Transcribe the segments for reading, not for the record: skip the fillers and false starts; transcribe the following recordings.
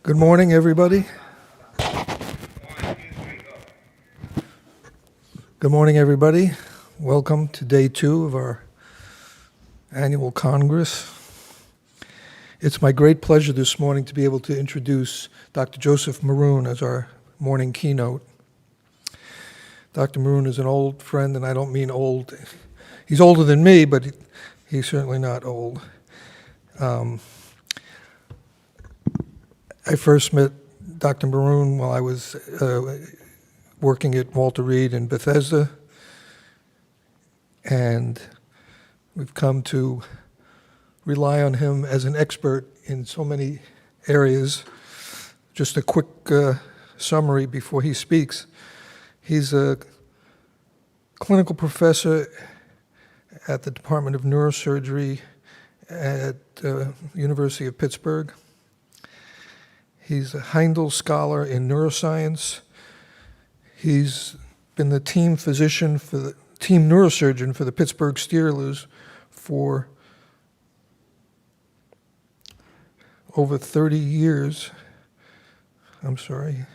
Good morning, everybody. Good morning, everybody. Welcome to day 2 of our annual Congress. It's my great pleasure this morning to be able to introduce Dr. Joseph Maroon as our morning keynote. Dr. Maroon is an old friend, and I don't mean old. He's older than me, but he's certainly not old. I first met Dr. Maroon while I was working at Walter Reed in Bethesda, and we've come to rely on him as an expert in so many areas. Just a quick summary before he speaks. He's a clinical professor at the Department of Neurosurgery at University of Pittsburgh. He's a Heindl scholar in neuroscience. He's been the team physician for the team neurosurgeon for the Pittsburgh Steelers for over 30 years. I'm sorry.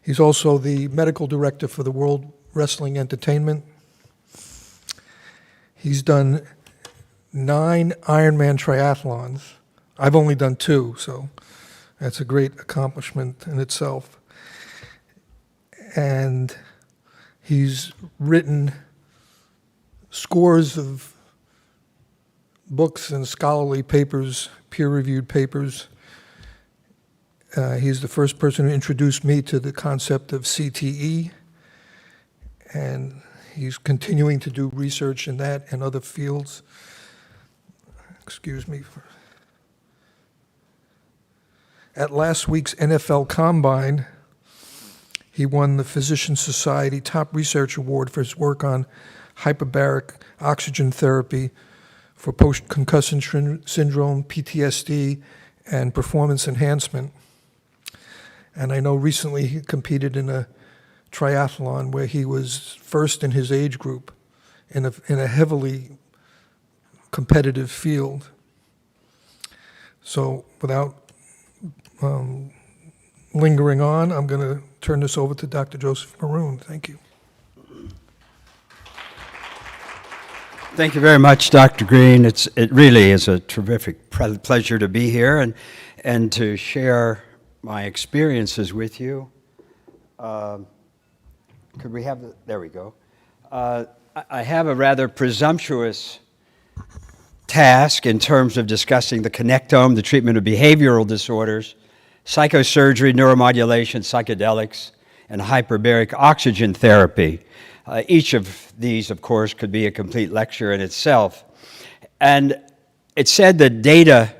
He's also the medical director for the World Wrestling Entertainment. He's done 9 Ironman triathlons. I've only done 2, so that's a great accomplishment in itself. And he's written scores of books and scholarly papers, peer-reviewed papers. He's the first person who introduced me to the concept of CTE, and he's continuing to do research in that and other fields. Excuse me. At last week's NFL Combine, he won the Physician Society Top Research Award for his work on hyperbaric oxygen therapy for post-concussion syndrome, PTSD, and performance enhancement. And I know recently he competed in a triathlon where he was first in his age group in a heavily competitive field. So without lingering on, I'm going to turn this over to Dr. Joseph Maroon. Thank you. Thank you very much, Dr. Green. It really is a terrific pleasure to be here and to share my experiences with you. Could we have there we go. I have a rather presumptuous task in terms of discussing the Connectome, the treatment of behavioral disorders, psychosurgery, neuromodulation, psychedelics, and hyperbaric oxygen therapy. Each of these, of course, could be a complete lecture in itself. And it's said that data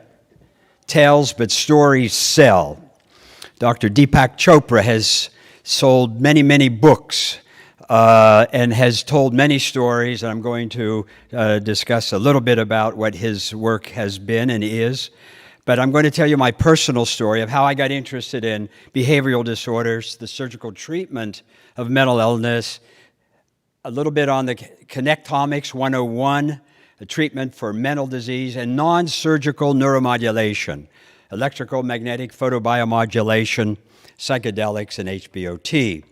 tells, but stories sell. Dr. Deepak Chopra has sold many, many books and has told many stories, and I'm going to discuss a little bit about what his work has been and is. But I'm going to tell you my personal story of how I got interested in behavioral disorders, the surgical treatment of mental illness, a little bit on the Connectomics 101, the treatment for mental disease, and non-surgical neuromodulation, electrical, magnetic, photobiomodulation, psychedelics, and HBOT.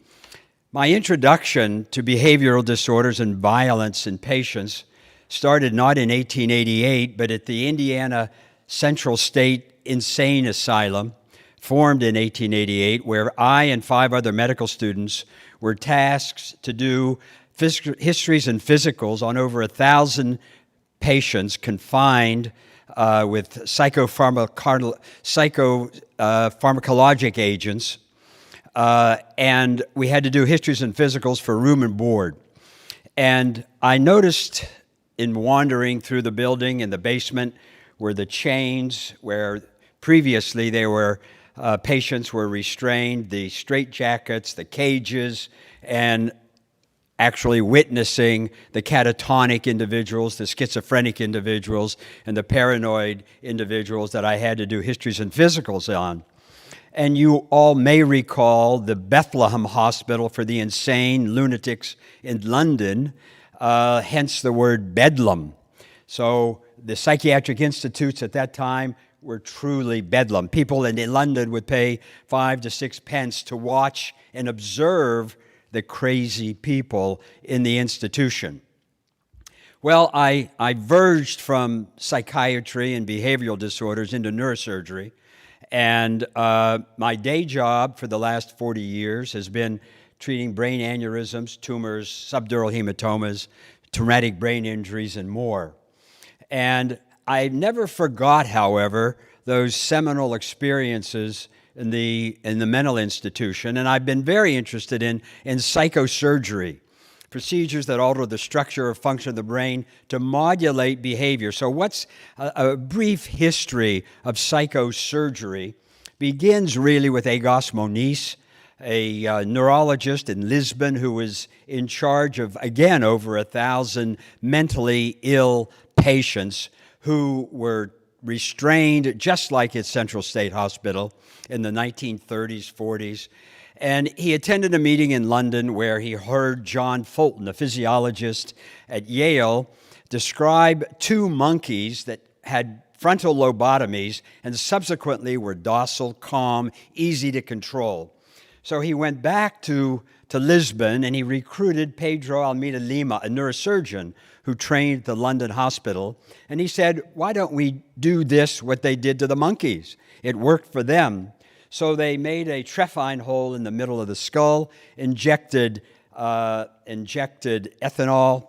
My introduction to behavioral disorders and violence in patients started not in 1888, but at the Indiana Central State Insane Asylum, formed in 1888, where I and 5 other medical students were tasked to do histories and physicals on over 1,000 patients confined with psychopharmacologic agents, and we had to do histories and physicals for room and board. And I noticed in wandering through the building in the basement were the chains where previously they were patients were restrained, the straitjackets, the cages, and actually witnessing the catatonic individuals, the schizophrenic individuals, and the paranoid individuals that I had to do histories and physicals on. And you all may recall the Bethlehem Hospital for the Insane Lunatics in London hence the word bedlam. So the psychiatric institutes at that time were truly bedlam. People in London would pay 5 to 6 pence to watch and observe the crazy people in the institution. Well, I verged from psychiatry and behavioral disorders into neurosurgery, and my day job for the last 40 years has been treating brain aneurysms, tumors, subdural hematomas, traumatic brain injuries, and more. And I never forgot, however, those seminal experiences in the mental institution, and I've been very interested in psychosurgery, procedures that alter the structure or function of the brain to modulate behavior. So what's a brief history of psychosurgery begins really with Agos Moniz, a neurologist in Lisbon who was in charge of, again, over 1,000 mentally ill patients who were restrained, just like at Central State Hospital in the 1930s, 40s. And he attended a meeting in London where he heard John Fulton, a physiologist at Yale, describe 2 monkeys that had frontal lobotomies and subsequently were docile, calm, easy to control. So he went back to Lisbon and he recruited Pedro Almeida Lima, a neurosurgeon who trained at the London hospital. And he said, why don't we do this, what they did to the monkeys? It worked for them. So they made a trephine hole in the middle of the skull, injected ethanol,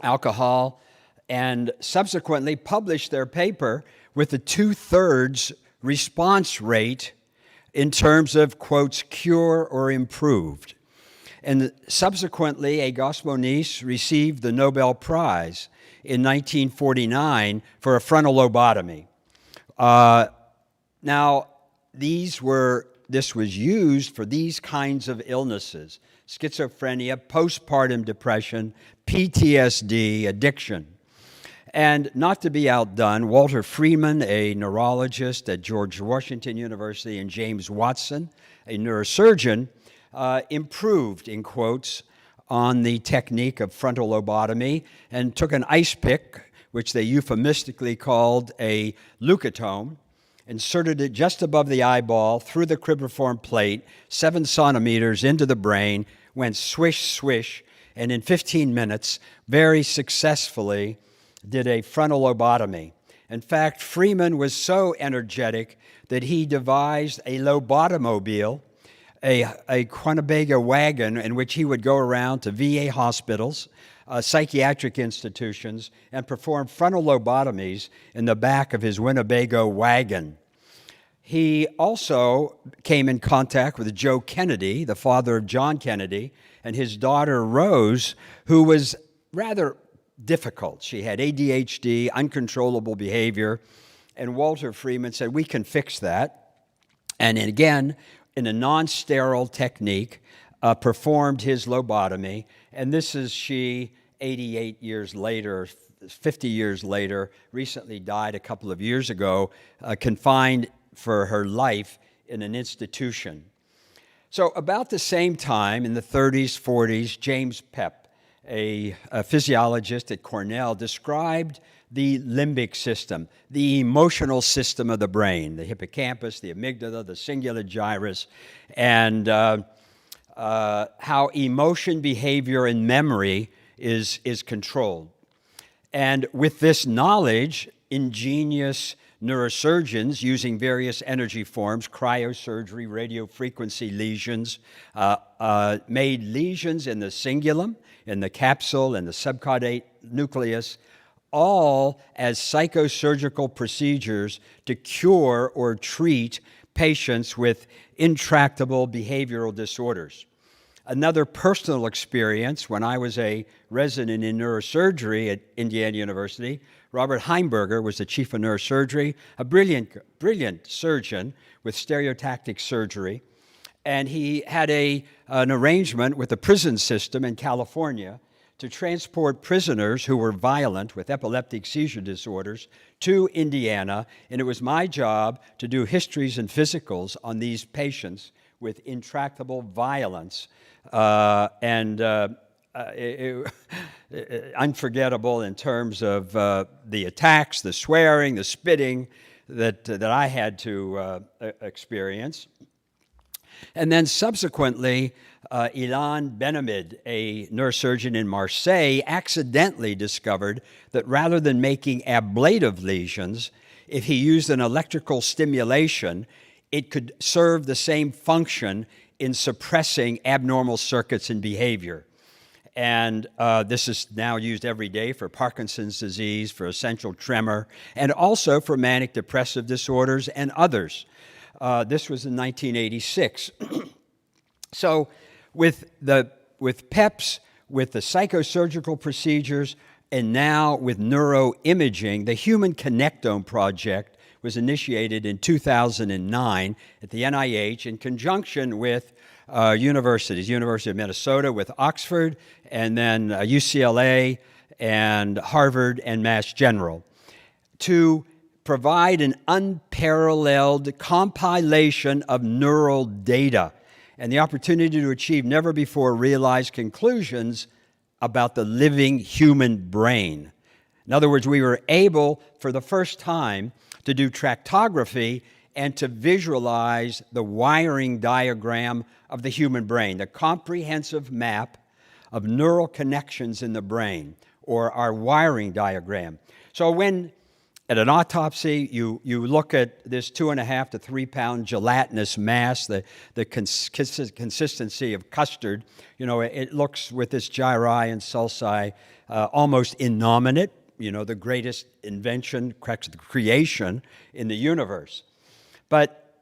alcohol, and subsequently published their paper with a 2/3 response rate in terms of, quotes, cure or improved. And subsequently, Agos Moniz received the Nobel Prize in 1949 for a frontal lobotomy. Now, this was used for these kinds of illnesses: schizophrenia, postpartum depression, PTSD, addiction. And not to be outdone, Walter Freeman, a neurologist at George Washington University, and James Watson, a neurosurgeon, improved, in quotes, on the technique of frontal lobotomy and took an ice pick, which they euphemistically called a leucotome, inserted it just above the eyeball through the cribriform plate, 7 centimeters into the brain, went swish, swish, and in 15 minutes, very successfully, did a frontal lobotomy. In fact, Freeman was so energetic that he devised a lobotomobile, a Quannebaga wagon in which he would go around to VA hospitals, psychiatric institutions, and perform frontal lobotomies in the back of his Winnebago wagon. He also came in contact with Joe Kennedy, the father of John Kennedy, and his daughter Rose, who was rather difficult. She had ADHD, uncontrollable behavior, and Walter Freeman said, we can fix that. And again, in a non-sterile technique, performed his lobotomy. And this is she, 88 years later, 50 years later, recently died a couple of years ago, confined for her life in an institution. So about the same time, in the 30s, 40s, James Pepp, a physiologist at Cornell, described the limbic system, the emotional system of the brain, the hippocampus, the amygdala, the cingulate gyrus, and how emotion, behavior, and memory is controlled. And with this knowledge, ingenious neurosurgeons using various energy forms, cryosurgery, radiofrequency lesions, made lesions in the cingulum, in the capsule, in the subcaudate nucleus, all as psychosurgical procedures to cure or treat patients with intractable behavioral disorders. Another personal experience, when I was a resident in neurosurgery at Indiana University, Robert Heindl was the chief of neurosurgery, a brilliant surgeon with stereotactic surgery, and he had an arrangement with the prison system in California to transport prisoners who were violent with epileptic seizure disorders to Indiana, and it was my job to do histories and physicals on these patients with intractable violence. unforgettable in terms of the attacks, the swearing, the spitting that I had to experience. And then subsequently, Ilan Benhamid, a neurosurgeon in Marseille, accidentally discovered that rather than making ablative lesions, if he used an electrical stimulation, it could serve the same function in suppressing abnormal circuits in behavior. And this is now used every day for Parkinson's disease, for essential tremor, and also for manic depressive disorders and others. This was in 1986. So with PEPs, with the psychosurgical procedures, and now with neuroimaging, the Human Connectome Project was initiated in 2009 at the NIH in conjunction with universities, University of Minnesota with Oxford, and then UCLA and Harvard and Mass General, to provide an unparalleled compilation of neural data and the opportunity to achieve never-before-realized conclusions about the living human brain. In other words, we were able, for the first time, to do tractography and to visualize the wiring diagram of the human brain, the comprehensive map of neural connections in the brain, or our wiring diagram. So when, at an autopsy, you look at this 2.5 to 3 pound gelatinous mass, the consistency of custard, it looks with this gyri and sulci almost innominate, the greatest invention, creation in the universe. But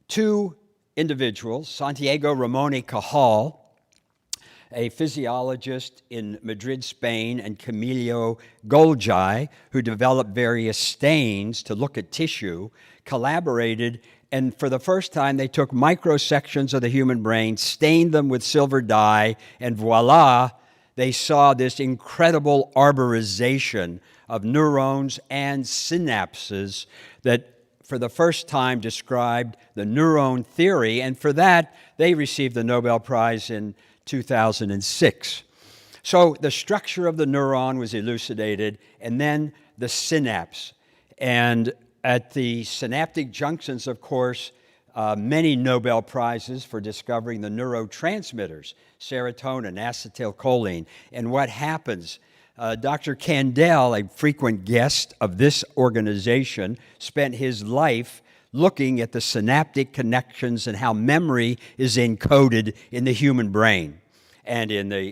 two individuals, Santiago Ramon y Cajal, a physiologist in Madrid, Spain, and Camilo Golgi, who developed various stains to look at tissue, collaborated, and for the first time they took microsections of the human brain, stained them with silver dye, and voila, they saw this incredible arborization of neurons and synapses that for the first time described the neuron theory, and for that they received the Nobel Prize in 2006. So the structure of the neuron was elucidated, and then the synapse. And at the synaptic junctions, of course, many Nobel Prizes for discovering the neurotransmitters, serotonin, acetylcholine, and what happens. Dr. Kandel, a frequent guest of this organization, spent his life looking at the synaptic connections and how memory is encoded in the human brain and in the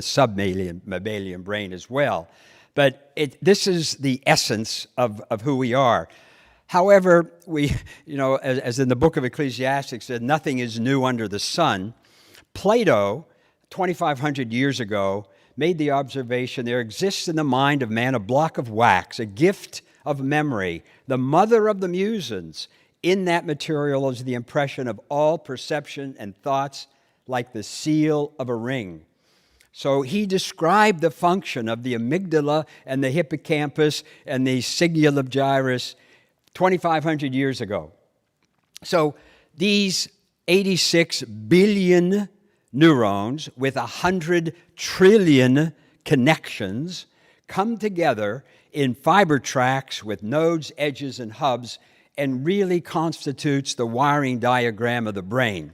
submammalian brain as well. But this is the essence of who we are. However, as in the book of Ecclesiastes said, nothing is new under the sun. Plato, 2,500 years ago, made the observation there exists in the mind of man a block of wax, a gift of memory, the mother of the musings. In that material is the impression of all perception and thoughts like the seal of a ring. So he described the function of the amygdala and the hippocampus and the cingulum gyrus 2,500 years ago. So these 86 billion neurons with 100 trillion connections come together in fiber tracks with nodes, edges, and hubs, and really constitutes the wiring diagram of the brain.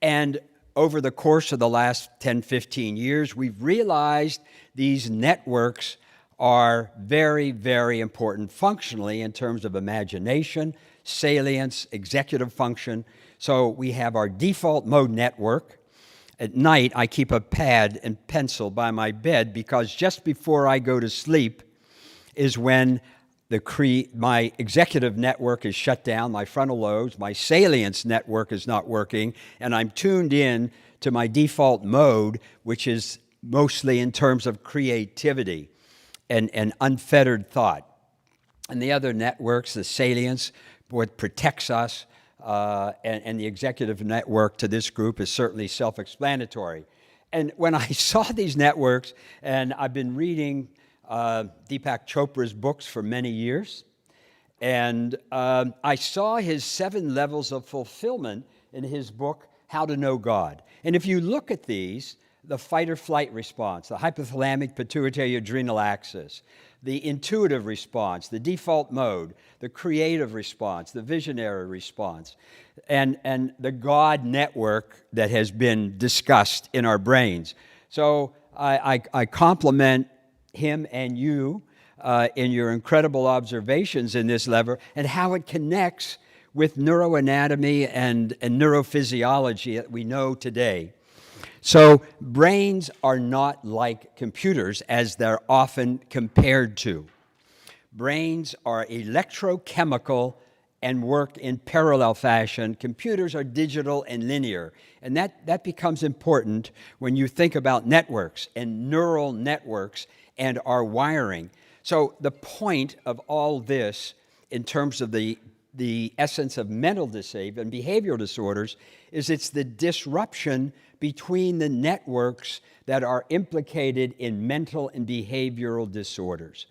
And over the course of the last 10, 15 years, we've realized these networks are very, very important functionally in terms of imagination, salience, executive function. So we have our default mode network. At night, I keep a pad and pencil by my bed because just before I go to sleep is when my executive network is shut down, my frontal lobes, my salience network is not working, and I'm tuned in to my default mode, which is mostly in terms of creativity and unfettered thought. And the other networks, the salience, what protects us, and the executive network to this group is certainly self-explanatory. And when I saw these networks, and I've been reading Deepak Chopra's books for many years, and I saw his 7 levels of fulfillment in his book, how to know God. And if you look at these, the fight-or-flight response, the hypothalamic pituitary adrenal axis, the intuitive response, the default mode, the creative response, the visionary response, and the God network that has been discussed in our brains. So I compliment him and you in your incredible observations in this lever and how it connects with neuroanatomy and neurophysiology that we know today. So brains are not like computers as they're often compared to. Brains are electrochemical and work in parallel fashion. Computers are digital and linear. And that becomes important when you think about networks and neural networks and our wiring. So the point of all this in terms of the essence of mental disability and behavioral disorders is it's the disruption between the networks that are implicated in mental and behavioral disorders.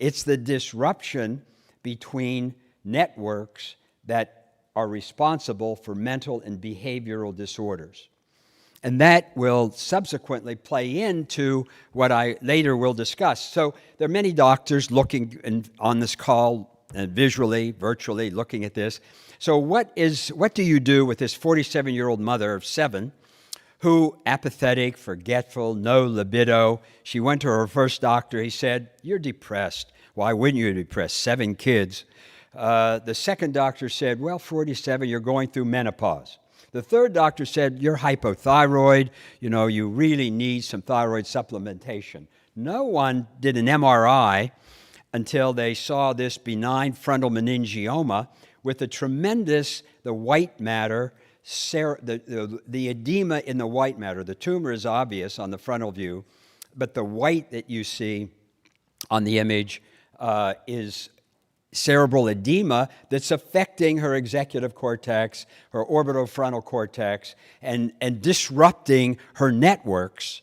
It's the disruption between networks that are responsible for mental and behavioral disorders. And that will subsequently play into what I later will discuss. So there are many doctors looking on this call visually, virtually, looking at this. So what do you do with this 47-year-old mother of 7 who, apathetic, forgetful, no libido? She went to her first doctor. He said, "You're depressed." "Why wouldn't you be depressed? 7 kids. The second doctor said, "Well, 47, you're going through menopause." The third doctor said, "You're hypothyroid. You really need some thyroid supplementation." No one did an MRI until they saw this benign frontal meningioma with the white matter, the edema in the white matter. The tumor is obvious on the frontal view, but the white that you see on the image is cerebral edema that's affecting her executive cortex, her orbitofrontal cortex, and disrupting her networks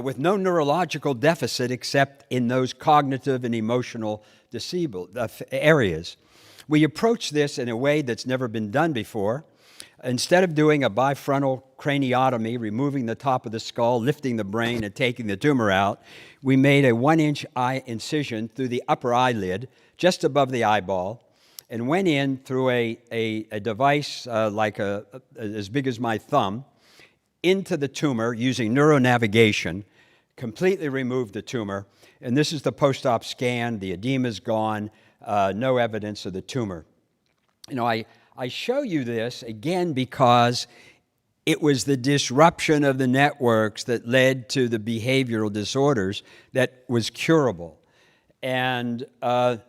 with no neurological deficit except in those cognitive and emotional disabled areas. We approach this in a way that's never been done before. Instead of doing a bifrontal craniotomy, removing the top of the skull, lifting the brain, and taking the tumor out, we made a 1-inch eye incision through the upper eyelid, just above the eyeball, and went in through a device as big as my thumb into the tumor using neuronavigation, completely removed the tumor. And this is the post-op scan. The edema's gone, no evidence of the tumor. I show you this, again, because it was the disruption of the networks that led to the behavioral disorders that was curable. And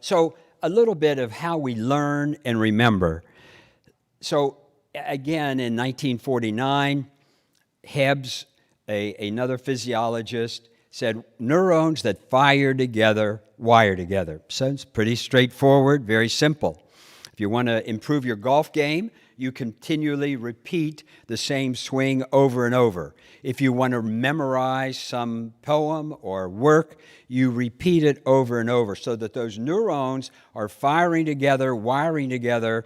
so a little bit of how we learn and remember. So again, in 1949, Hebbs, another physiologist, said neurons that fire together, wire together. So it's pretty straightforward, very simple. If you want to improve your golf game, you continually repeat the same swing over and over. If you want to memorize some poem or work, you repeat it over and over so that those neurons are firing together, wiring together,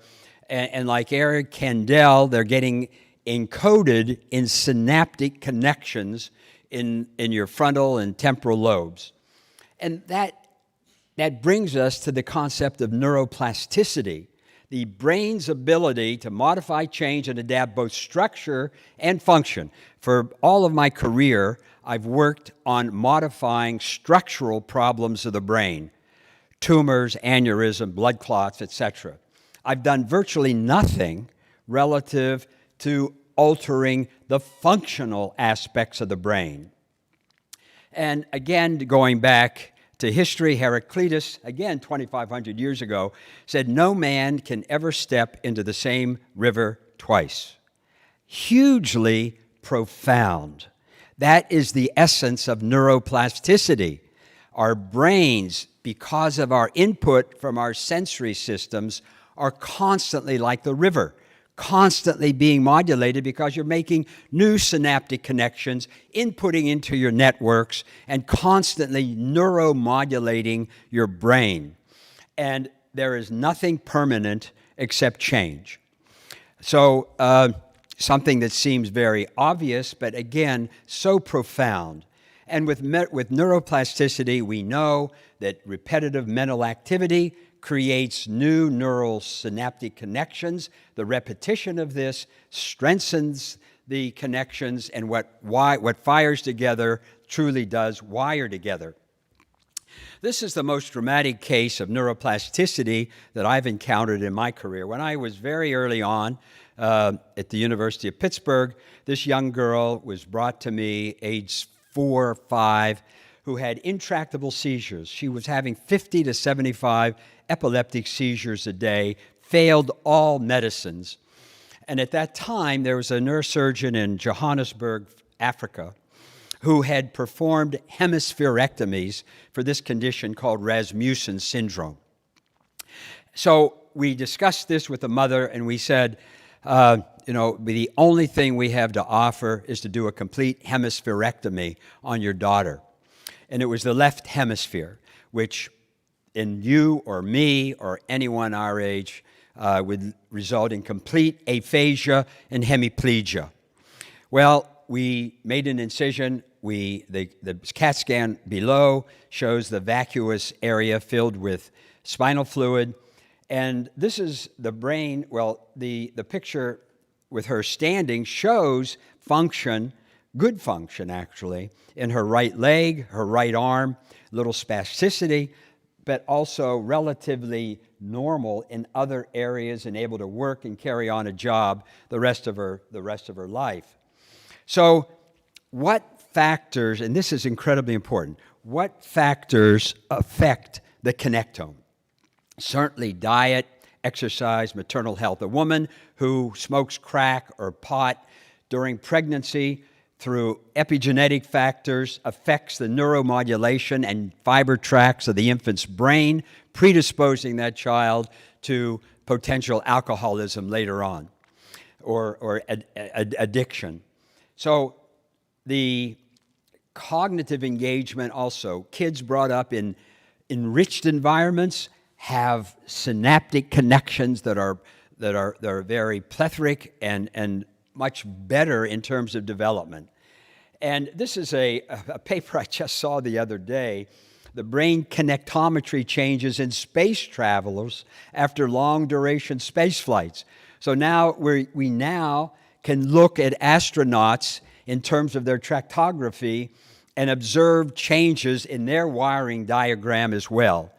and like Eric Kandel, they're getting encoded in synaptic connections in your frontal and temporal lobes. And that brings us to the concept of neuroplasticity, the brain's ability to modify, change, and adapt both structure and function. For all of my career, I've worked on modifying structural problems of the brain, tumors, aneurysm, blood clots, etc. I've done virtually nothing relative to altering the functional aspects of the brain. And again, going back to history, Heraclitus, again 2,500 years ago, said no man can ever step into the same river twice. Hugely profound. That is the essence of neuroplasticity. Our brains, because of our input from our sensory systems, are constantly like the river, constantly being modulated because you're making new synaptic connections, inputting into your networks, and constantly neuromodulating your brain. And there is nothing permanent except change. So something that seems very obvious, but again, so profound. And with neuroplasticity, we know that repetitive mental activity creates new neural synaptic connections. The repetition of this strengthens the connections, and what fires together truly does wire together. This is the most dramatic case of neuroplasticity that I've encountered in my career. When I was very early on at the University of Pittsburgh, this young girl was brought to me, age 4 or 5, who had intractable seizures. She was having 50 to 75 epileptic seizures a day, failed all medicines. And at that time, there was a neurosurgeon in Johannesburg, Africa, who had performed hemispherectomies for this condition called Rasmussen syndrome. So we discussed this with the mother, and we said, the only thing we have to offer is to do a complete hemispherectomy on your daughter. And it was the left hemisphere, which in you or me or anyone our age would result in complete aphasia and hemiplegia. Well, we made an incision. The CAT scan below shows the vacuous area filled with spinal fluid. And this is the brain. Well, the picture with her standing shows function, good function actually, in her right leg, her right arm, little spasticity, but also relatively normal in other areas and able to work and carry on a job the rest of her life. So what factors, and this is incredibly important, what factors affect the connectome? Certainly diet, exercise, maternal health. A woman who smokes crack or pot during pregnancy through epigenetic factors affects the neuromodulation and fiber tracts of the infant's brain, predisposing that child to potential alcoholism later on or addiction. So the cognitive engagement also, kids brought up in enriched environments have synaptic connections that are very plethoric and much better in terms of development. And this is a paper I just saw the other day, the brain connectometry changes in space travelers after long-duration space flights. So now we now can look at astronauts in terms of their tractography and observe changes in their wiring diagram as well.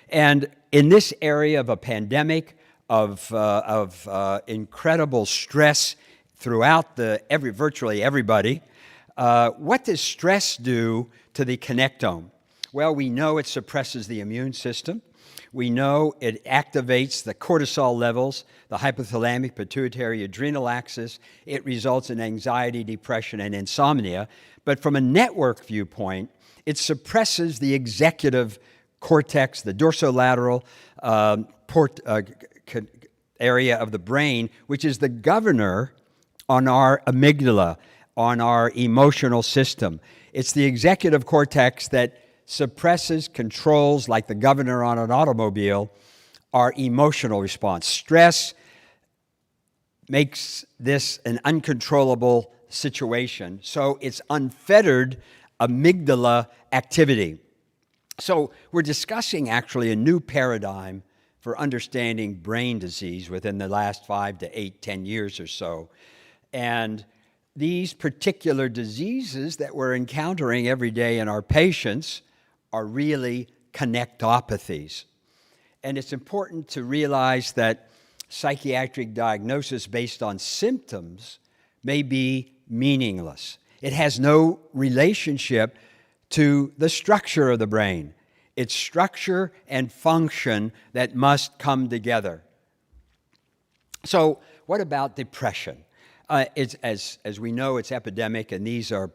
And in this area of a pandemic, of incredible stress throughout virtually everybody, what does stress do to the connectome? Well, we know it suppresses the immune system. We know it activates the cortisol levels, the hypothalamic, pituitary, adrenal axis. It results in anxiety, depression, and insomnia. But from a network viewpoint, it suppresses the executive cortex, the dorsolateral area of the brain, which is the governor on our amygdala, on our emotional system. It's the executive cortex that suppresses, controls, like the governor on an automobile, our emotional response. Stress makes this an uncontrollable situation, so it's unfettered amygdala activity. So we're discussing actually a new paradigm for understanding brain disease within the last 5 to 8, 10 years or so. And these particular diseases that we're encountering every day in our patients are really connectopathies. And it's important to realize that psychiatric diagnosis based on symptoms may be meaningless. It has no relationship to the structure of the brain. It's structure and function that must come together. So what about depression? As we know, it's epidemic, and these are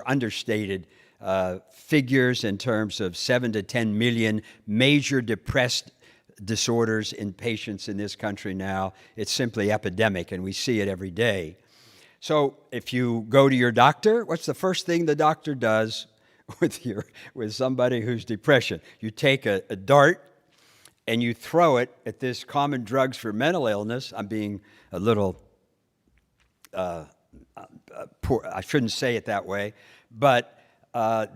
understated figures in terms of 7 to 10 million major depressed disorders in patients in this country now. It's simply epidemic, and we see it every day. So if you go to your doctor, what's the first thing the doctor does with somebody who's depression? You take a dart and you throw it at this common drugs for mental illness. I'm being a little poor, I shouldn't say it that way, but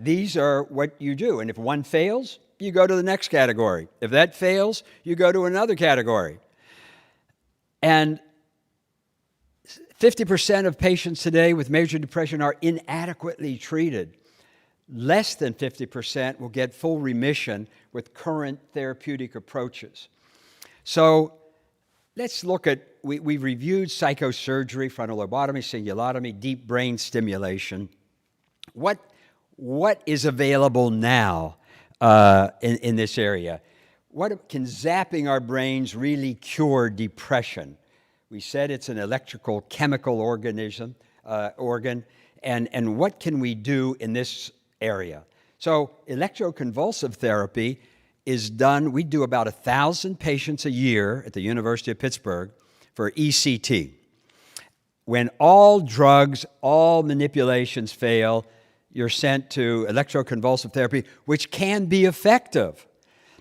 these are what you do. And if one fails, you go to the next category. If that fails, you go to another category. And 50% of patients today with major depression are inadequately treated. Less than 50% will get full remission with current therapeutic approaches. So let's look at, we reviewed psychosurgery, frontal lobotomy, cingulotomy, deep brain stimulation. What is available now in this area? What can zapping our brains really cure depression? We said it's an electrical chemical organ, and what can we do in this area? So electroconvulsive therapy is done, we do about 1,000 patients a year at the University of Pittsburgh for ECT. When all drugs, all manipulations fail, you're sent to electroconvulsive therapy, which can be effective.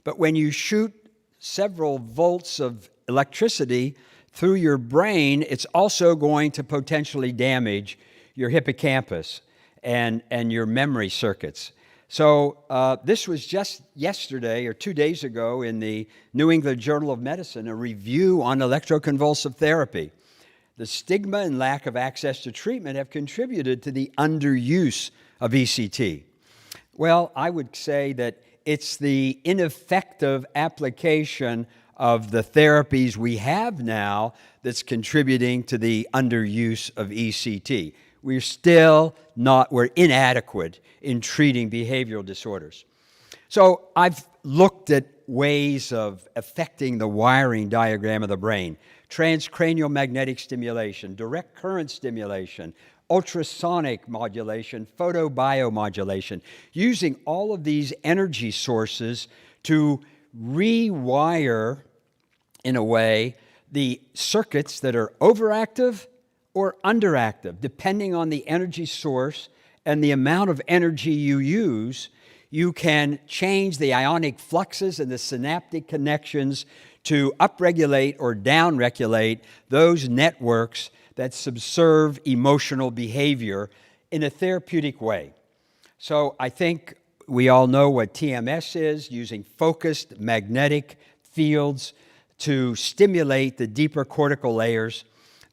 But when you shoot several volts of electricity through your brain, it's also going to potentially damage your hippocampus and your memory circuits. So this was just yesterday or 2 days ago in the New England Journal of Medicine, a review on electroconvulsive therapy. The stigma and lack of access to treatment have contributed to the underuse of ECT. Well, I would say that it's the ineffective application of the therapies we have now that's contributing to the underuse of ECT. We're inadequate in treating behavioral disorders. So I've looked at ways of affecting the wiring diagram of the brain: transcranial magnetic stimulation, direct current stimulation, ultrasonic modulation, photobiomodulation, using all of these energy sources to rewire, in a way, the circuits that are overactive or underactive. Depending on the energy source and the amount of energy you use, you can change the ionic fluxes and the synaptic connections to upregulate or downregulate those networks that subserve emotional behavior in a therapeutic way. So I think we all know what TMS is, using focused magnetic fields to stimulate the deeper cortical layers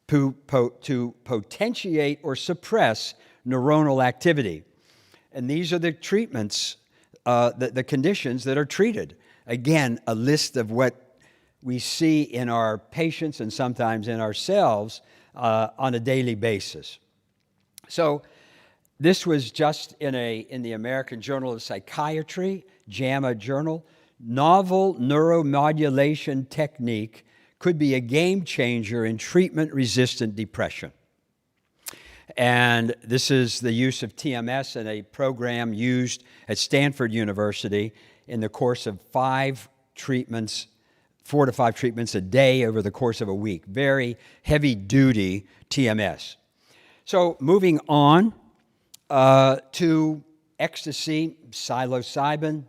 to potentiate or suppress neuronal activity. And these are the treatments, the conditions that are treated. Again, a list of what we see in our patients and sometimes in ourselves on a daily basis. So this was just in the American Journal of Psychiatry, JAMA Journal. Novel neuromodulation technique could be a game changer in treatment-resistant depression. And this is the use of TMS in a program used at Stanford University in the course of 4 to 5 treatments a day over the course of a week. Very heavy-duty TMS. So moving on to ecstasy, psilocybin,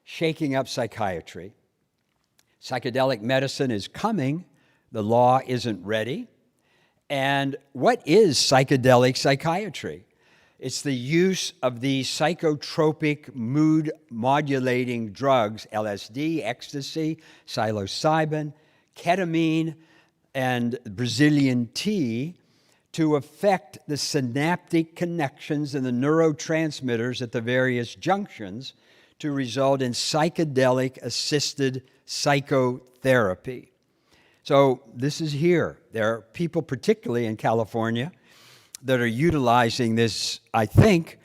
shaking up psychiatry. Psychedelic medicine is coming. The law isn't ready. And what is psychedelic psychiatry? It's the use of these psychotropic mood-modulating drugs, LSD, ecstasy, psilocybin, ketamine, and Brazilian tea, to affect the synaptic connections and the neurotransmitters at the various junctions to result in psychedelic-assisted psychotherapy. So this is here. There are people, particularly in California, that are utilizing this, I think,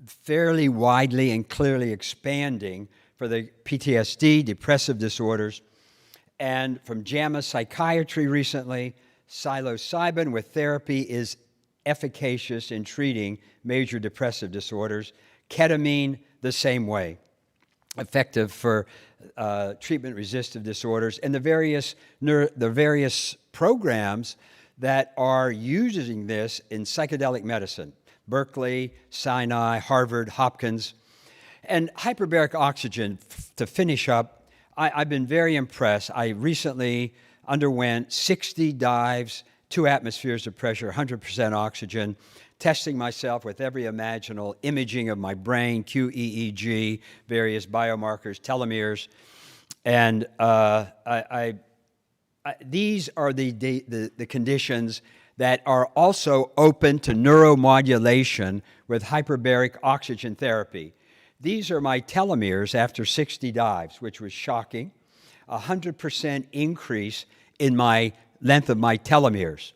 fairly widely and clearly expanding for the PTSD, depressive disorders. And from JAMA Psychiatry recently, psilocybin with therapy is efficacious in treating major depressive disorders. Ketamine, the same way, effective for treatment-resistant disorders. And the various programs that are using this in psychedelic medicine: Berkeley, Sinai, Harvard, Hopkins. And hyperbaric oxygen, to finish up, I've been very impressed. I recently underwent 60 dives, 2 atmospheres of pressure, 100% oxygen, testing myself with every imaginable imaging of my brain, QEEG, various biomarkers, telomeres. And these are the conditions that are also open to neuromodulation with hyperbaric oxygen therapy. These are my telomeres after 60 dives, which was shocking. 100% increase in my length of my telomeres.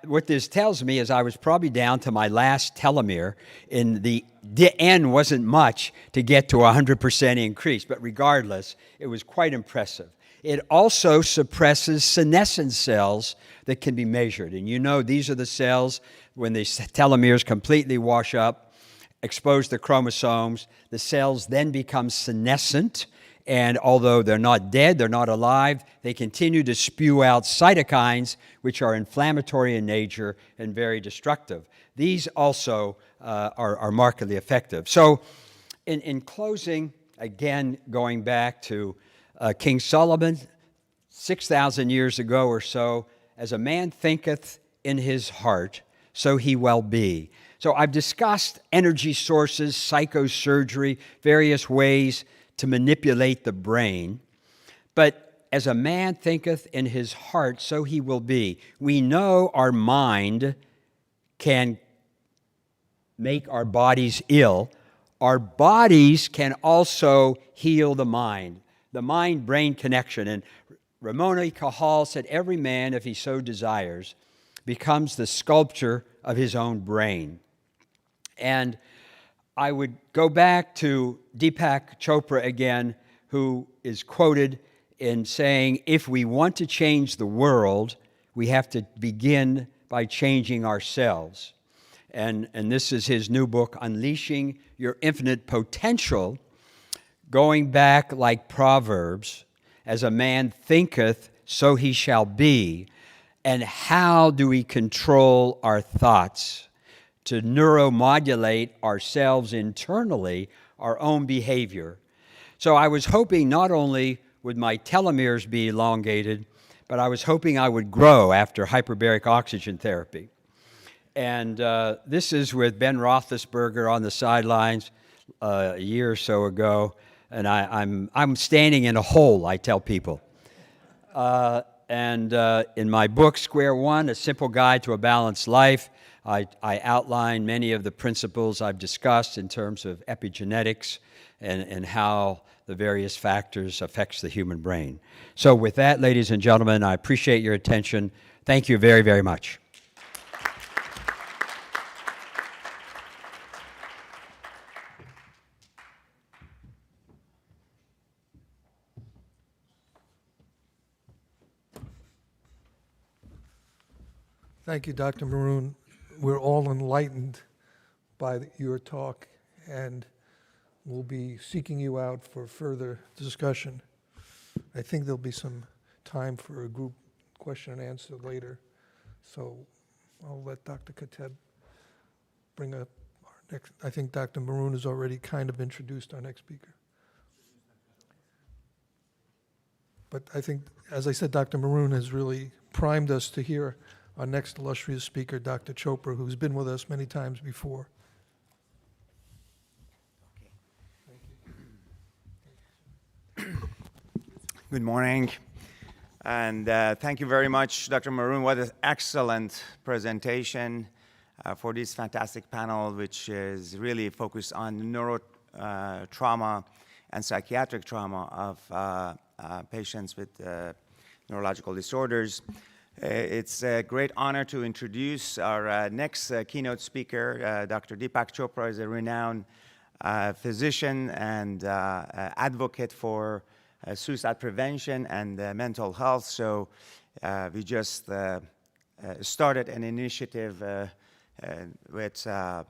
What this tells me is I was probably down to my last telomere, and the N wasn't much to get to 100% increase, but regardless, it was quite impressive. It also suppresses senescent cells that can be measured. And you know these are the cells, when the telomeres completely wash up, expose the chromosomes, the cells then become senescent, and although they're not dead, they're not alive, they continue to spew out cytokines, which are inflammatory in nature and very destructive. These also are markedly effective. So in closing, again, going back to King Solomon, 6,000 years ago or so, as a man thinketh in his heart, so he will be. So I've discussed energy sources, psychosurgery, various ways to manipulate the brain. But as a man thinketh in his heart, so he will be. We know our mind can make our bodies ill. Our bodies can also heal the mind brain connection. And Ramona Cajal said, every man, if he so desires, becomes the sculptor of his own brain. And I would go back to Deepak Chopra again, who is quoted in saying, if we want to change the world, we have to begin by changing ourselves. And this is his new book, Unleashing Your Infinite Potential, going back like Proverbs, as a man thinketh, so he shall be. And how do we control our thoughts to neuromodulate ourselves internally, our own behavior? So I was hoping not only would my telomeres be elongated, but I was hoping I would grow after hyperbaric oxygen therapy. And this is with Ben Roethlisberger on the sidelines a year or so ago, and I'm standing in a hole, I tell people. And in my book, Square One, A Simple Guide to a Balanced Life, I outline many of the principles I've discussed in terms of epigenetics and how the various factors affects the human brain. So with that, ladies and gentlemen, I appreciate your attention. Thank you very, very much. Thank you, Dr. Maroon. We're all enlightened by your talk, and we'll be seeking you out for further discussion. I think there'll be some time for a group question and answer later, so I'll let Dr. Kateb bring up our next. I think Dr. Maroon has already kind of introduced our next speaker. But I think, as I said, Dr. Maroon has really primed us to hear our next illustrious speaker, Dr. Chopra, who's been with us many times before. Good morning, and thank you very much, Dr. Maroon. What an excellent presentation for this fantastic panel, which is really focused on trauma and psychiatric trauma of patients with neurological disorders. It's a great honor to introduce our next keynote speaker. Dr. Deepak Chopra is a renowned physician and advocate for suicide prevention and mental health. So we just started an initiative with the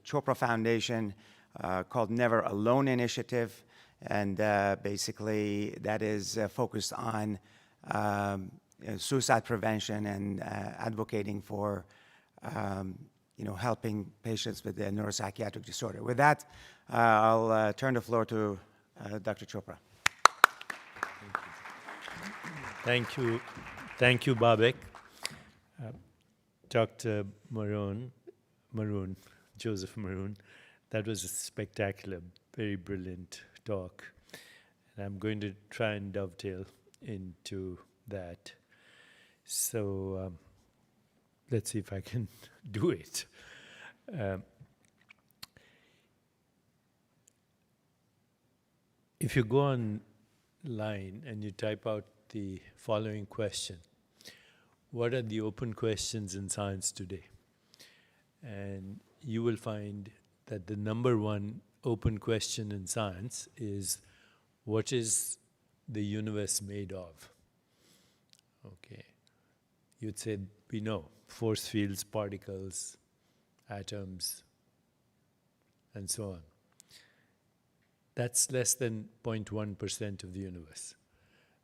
Chopra Foundation called Never Alone Initiative. And basically that is focused on suicide prevention and advocating for helping patients with a neuropsychiatric disorder. With that, I'll turn the floor to Dr. Chopra. Thank you. Thank you, Babek. Dr. Maroon, Joseph Maroon, that was a spectacular, very brilliant talk. And I'm going to try and dovetail into that. So let's see if I can do it. If you go online and you type out the following question, what are the open questions in science today? And you will find that the number one open question in science is, what is the universe made of? Okay. You'd say, we know, force fields, particles, atoms, and so on. That's less than 0.1% of the universe.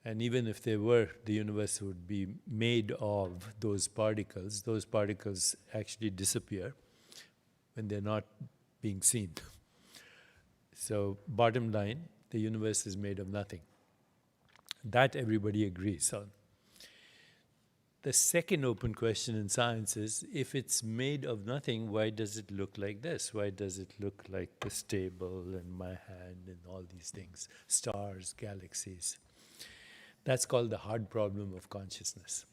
And even if they were, the universe would be made of those particles. Those particles actually disappear when they're not being seen. So bottom line, the universe is made of nothing. That everybody agrees on. The second open question in science is, if it's made of nothing, why does it look like this? Why does it look like this table and my hand and all these things, stars, galaxies? That's called the hard problem of consciousness.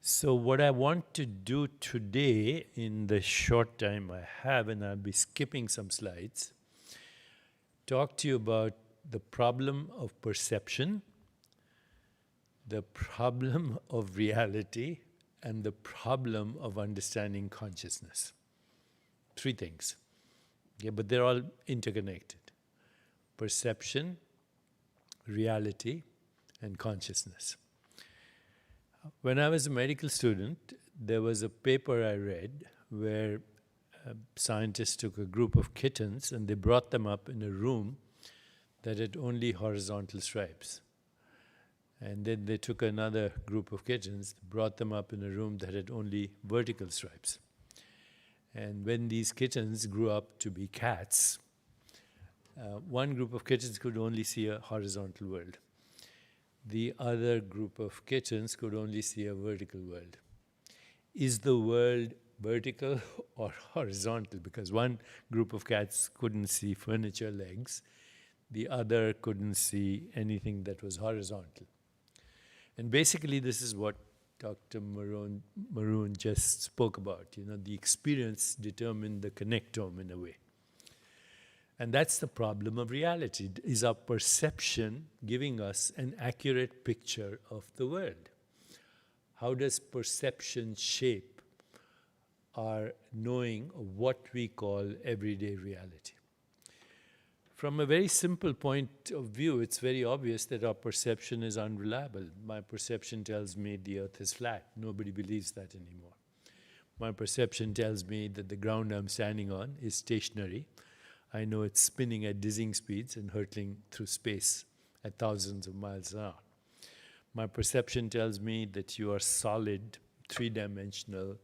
So what I want to do today, in the short time I have, and I'll be skipping some slides, talk to you about the problem of perception, the problem of reality, and the problem of understanding consciousness. Three things. Yeah, but they're all interconnected. Perception, reality, and consciousness. When I was a medical student, there was a paper I read where scientists took a group of kittens and they brought them up in a room that had only horizontal stripes. And then they took another group of kittens, brought them up in a room that had only vertical stripes. And when these kittens grew up to be cats, one group of kittens could only see a horizontal world. The other group of kittens could only see a vertical world. Is the world vertical or horizontal? Because one group of cats couldn't see furniture legs, the other couldn't see anything that was horizontal. And basically this is what Dr. Maroon just spoke about. You know, the experience determined the connectome in a way. And that's the problem of reality. Is our perception giving us an accurate picture of the world? How does perception shape our knowing of what we call everyday reality? From a very simple point of view, it's very obvious that our perception is unreliable. My perception tells me the earth is flat. Nobody believes that anymore. My perception tells me that the ground I'm standing on is stationary. I know it's spinning at dizzying speeds and hurtling through space at thousands of miles an hour. My perception tells me that you are solid, three-dimensional,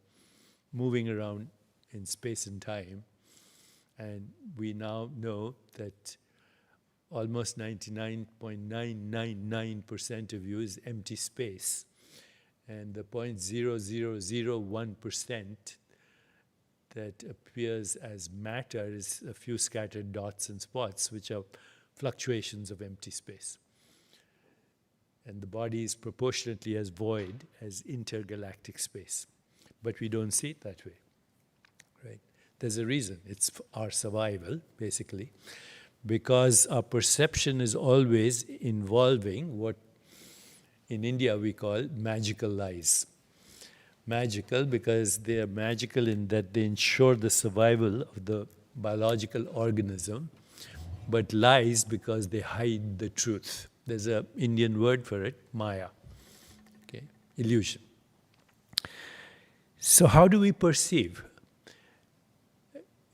moving around in space and time. And we now know that almost 99.999% of you is empty space. And the 0.0001% that appears as matter is a few scattered dots and spots, which are fluctuations of empty space. And the body is proportionately as void as intergalactic space. But we don't see it that way, right? There's a reason. It's our survival, basically, because our perception is always involving what in India we call magical lies. Magical because they are magical in that they ensure the survival of the biological organism, but lies because they hide the truth. There's an Indian word for it, Maya, okay? Illusion. So how do we perceive?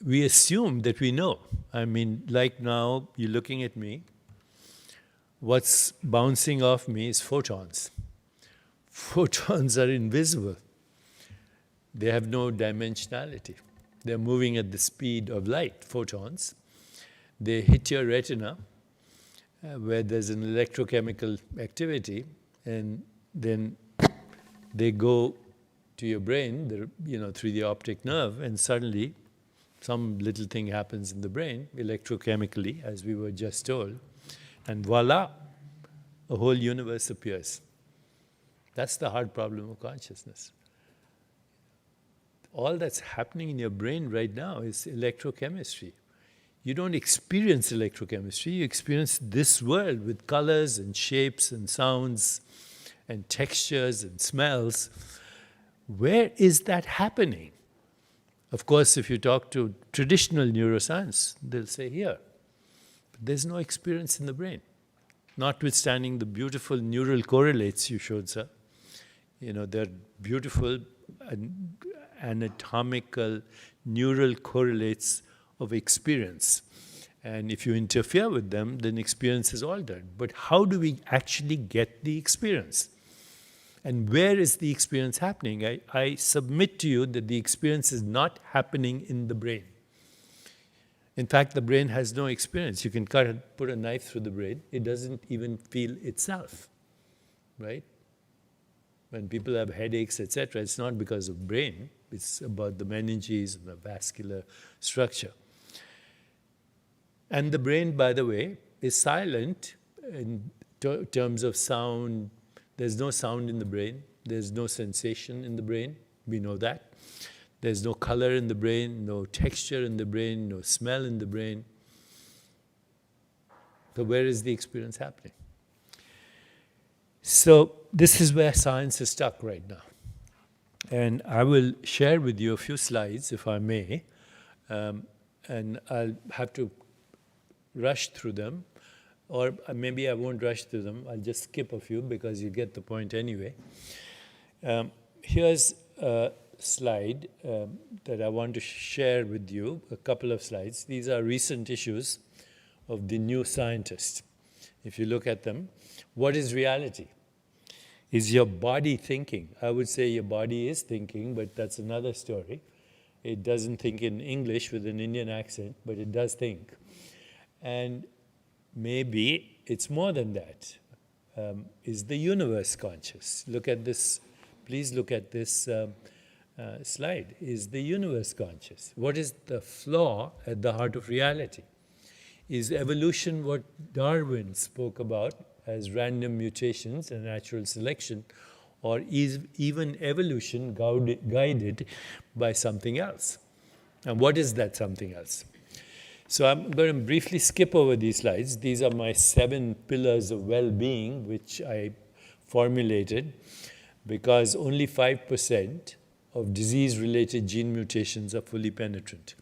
We assume that we know. I mean, like now, you're looking at me. What's bouncing off me is photons. Photons are invisible. They have no dimensionality. They're moving at the speed of light, photons. They hit your retina, where there's an electrochemical activity, and then they go to your brain, through the optic nerve, and suddenly some little thing happens in the brain, electrochemically, as we were just told, and voila, a whole universe appears. That's the hard problem of consciousness. All that's happening in your brain right now is electrochemistry. You don't experience electrochemistry, you experience this world with colors and shapes and sounds and textures and smells. Where is that happening? Of course, if you talk to traditional neuroscience, they'll say here. But there's no experience in the brain. Notwithstanding the beautiful neural correlates you showed, sir. They're beautiful anatomical neural correlates of experience. And if you interfere with them, then experience is altered. But how do we actually get the experience? And where is the experience happening? I submit to you that the experience is not happening in the brain. In fact, the brain has no experience. You can put a knife through the brain. It doesn't even feel itself, right? When people have headaches, etc., it's not because of brain. It's about the meninges and the vascular structure. And the brain, by the way, is silent in terms of sound. There's no sound in the brain. There's no sensation in the brain. We know that. There's no color in the brain, no texture in the brain, no smell in the brain. So where is the experience happening? So this is where science is stuck right now. And I will share with you a few slides, if I may, and I'll have to rush through them, or maybe I won't rush through them. I'll just skip a few because you get the point anyway. Here's a slide that I want to share with you, a couple of slides. These are recent issues of the New Scientist. If you look at them, what is reality? Is your body thinking? I would say your body is thinking, but that's another story. It doesn't think in English with an Indian accent, but it does think. And maybe it's more than that. Is the universe conscious? Look at this, please look at this slide. Is the universe conscious? What is the flaw at the heart of reality? Is evolution what Darwin spoke about as random mutations and natural selection, or is even evolution guided by something else? And what is that something else? So I'm going to briefly skip over these slides. These are my 7 pillars of well-being, which I formulated because only 5% of disease-related gene mutations are fully penetrant,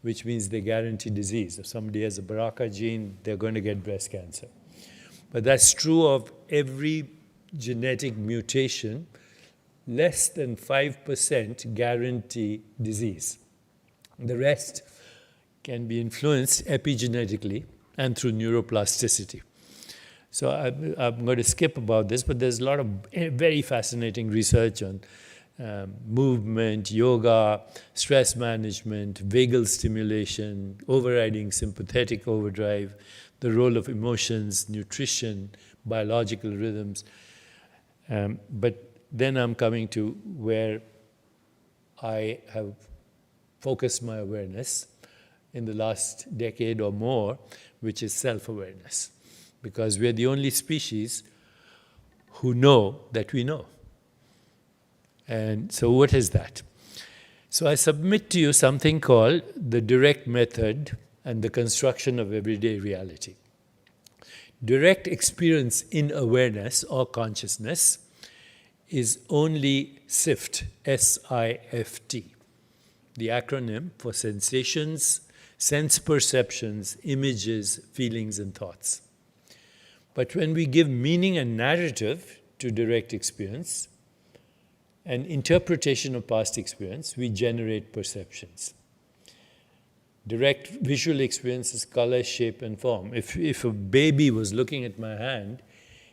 which means they guarantee disease. If somebody has a BRCA gene, they're going to get breast cancer. But that's true of every genetic mutation. Less than 5% guarantee disease. The rest can be influenced epigenetically and through neuroplasticity. So I'm going to skip about this, but there's a lot of very fascinating research on movement, yoga, stress management, vagal stimulation, overriding sympathetic overdrive, the role of emotions, nutrition, biological rhythms. But then I'm coming to where I have focused my awareness in the last decade or more, which is self-awareness. Because we're the only species who know that we know. And so what is that? So I submit to you something called the direct method and the construction of everyday reality. Direct experience in awareness or consciousness is only SIFT, S-I-F-T, the acronym for sensations, sense perceptions, images, feelings, and thoughts. But when we give meaning and narrative to direct experience, and interpretation of past experience, we generate perceptions. Direct visual experience is color, shape, and form. If a baby was looking at my hand,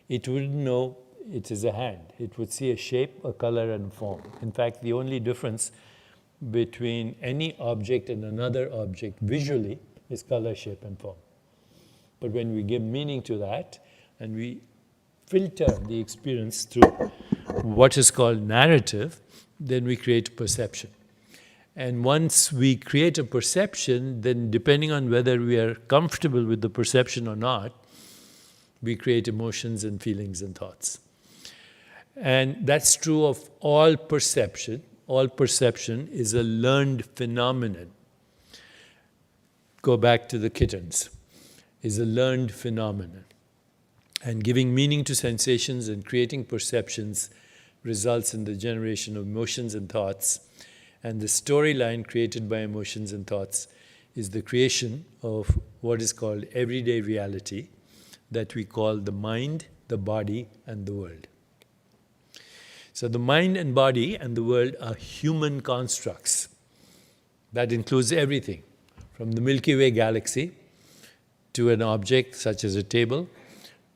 it wouldn't know it is a hand. It would see a shape, a color, and form. In fact, the only difference between any object and another object visually is color, shape, and form. But when we give meaning to that, and we filter the experience through what is called narrative, then we create perception. And once we create a perception, then depending on whether we are comfortable with the perception or not, we create emotions and feelings and thoughts. And that's true of all perception. All perception is a learned phenomenon. Go back to the kittens, is a learned phenomenon. And giving meaning to sensations and creating perceptions results in the generation of emotions and thoughts. And the storyline created by emotions and thoughts is the creation of what is called everyday reality that we call the mind, the body, and the world. So the mind and body and the world are human constructs. That includes everything, from the Milky Way galaxy to an object such as a table,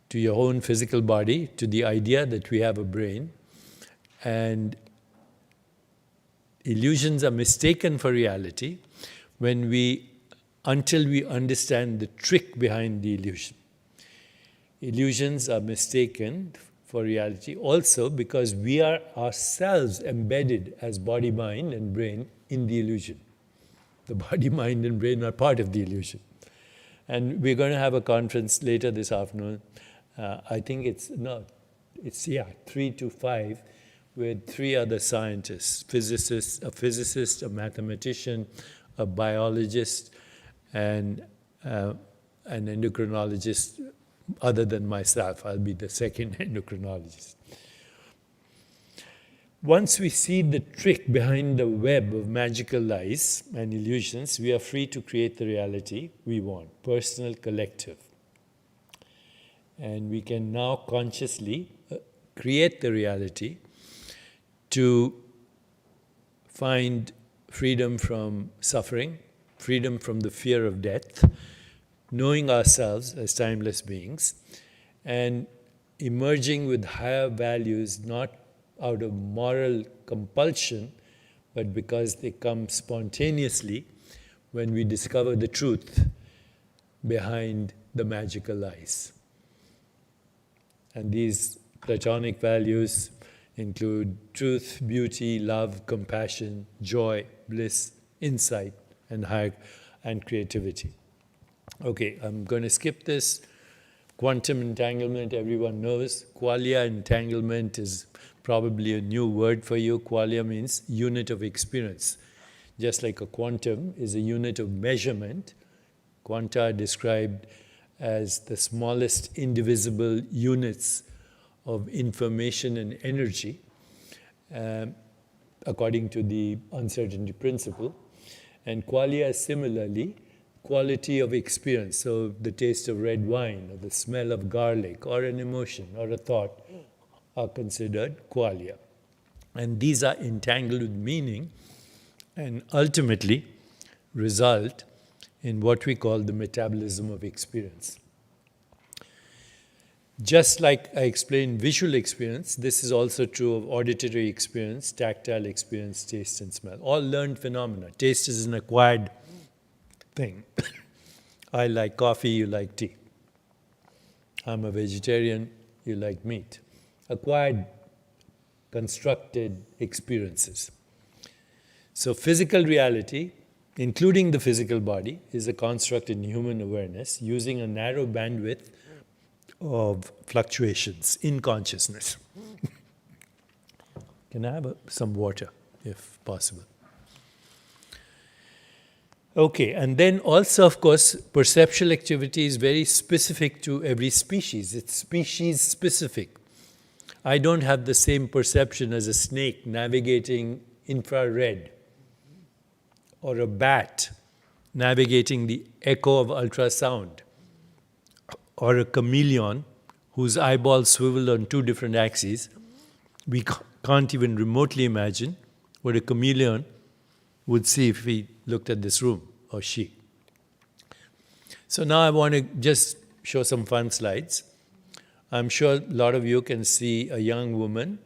to your own physical body, to the idea that we have a brain. And illusions are mistaken for reality until we understand the trick behind the illusion. Illusions are mistaken for reality also because we are ourselves embedded as body, mind, and brain in the illusion. The body, mind, and brain are part of the illusion. And we're going to have a conference later this afternoon. I think it's 3 to 5, with 3 other scientists, a physicist, a mathematician, a biologist, and an endocrinologist. Other than myself, I'll be the second endocrinologist. Once we see the trick behind the web of magical lies and illusions, we are free to create the reality we want, personal, collective. And we can now consciously create the reality to find freedom from suffering, freedom from the fear of death, knowing ourselves as timeless beings, and emerging with higher values, not out of moral compulsion, but because they come spontaneously when we discover the truth behind the magical lies. And these Platonic values include truth, beauty, love, compassion, joy, bliss, insight, and creativity. Okay, I'm going to skip this. Quantum entanglement, everyone knows. Qualia entanglement is probably a new word for you. Qualia means unit of experience. Just like a quantum is a unit of measurement, quanta are described as the smallest indivisible units of information and energy, according to the uncertainty principle. And qualia is similarly quality of experience. So the taste of red wine, or the smell of garlic, or an emotion, or a thought are considered qualia. And these are entangled with meaning and ultimately result in what we call the metabolism of experience. Just like I explained visual experience, this is also true of auditory experience, tactile experience, taste and smell. All learned phenomena. Taste is an acquired thing. I like coffee, you like tea. I'm a vegetarian, you like meat. Acquired, constructed experiences. So physical reality, including the physical body, is a construct in human awareness using a narrow bandwidth of fluctuations in consciousness. Can I have some water, if possible? Okay, and then also, of course, perceptual activity is very specific to every species. It's species specific. I don't have the same perception as a snake navigating infrared, or a bat navigating the echo of ultrasound, or a chameleon whose eyeballs swivel on 2 different axes. We can't even remotely imagine what a chameleon would see if he looked at this room, or she. So now I want to just show some fun slides. I'm sure a lot of you can see a young woman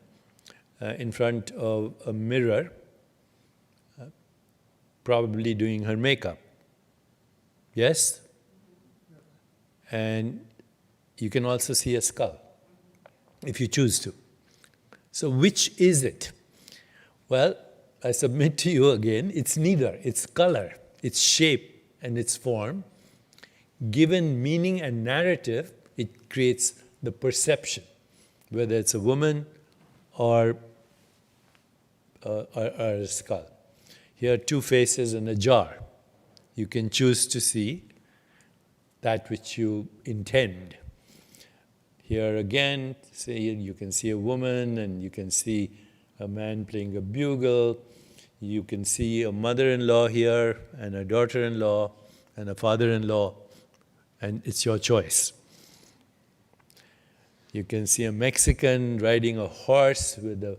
in front of a mirror, probably doing her makeup. Yes? And you can also see a skull, if you choose to. So which is it? Well, I submit to you again, it's neither. It's color, it's shape, and its form. Given meaning and narrative, it creates the perception, whether it's a woman or a skull. Here are two faces in a jar. You can choose to see that which you intend. Here again, say you can see a woman and you can see a man playing a bugle. You can see a mother-in-law here and a daughter-in-law and a father-in-law, and it's your choice. You can see a Mexican riding a horse with a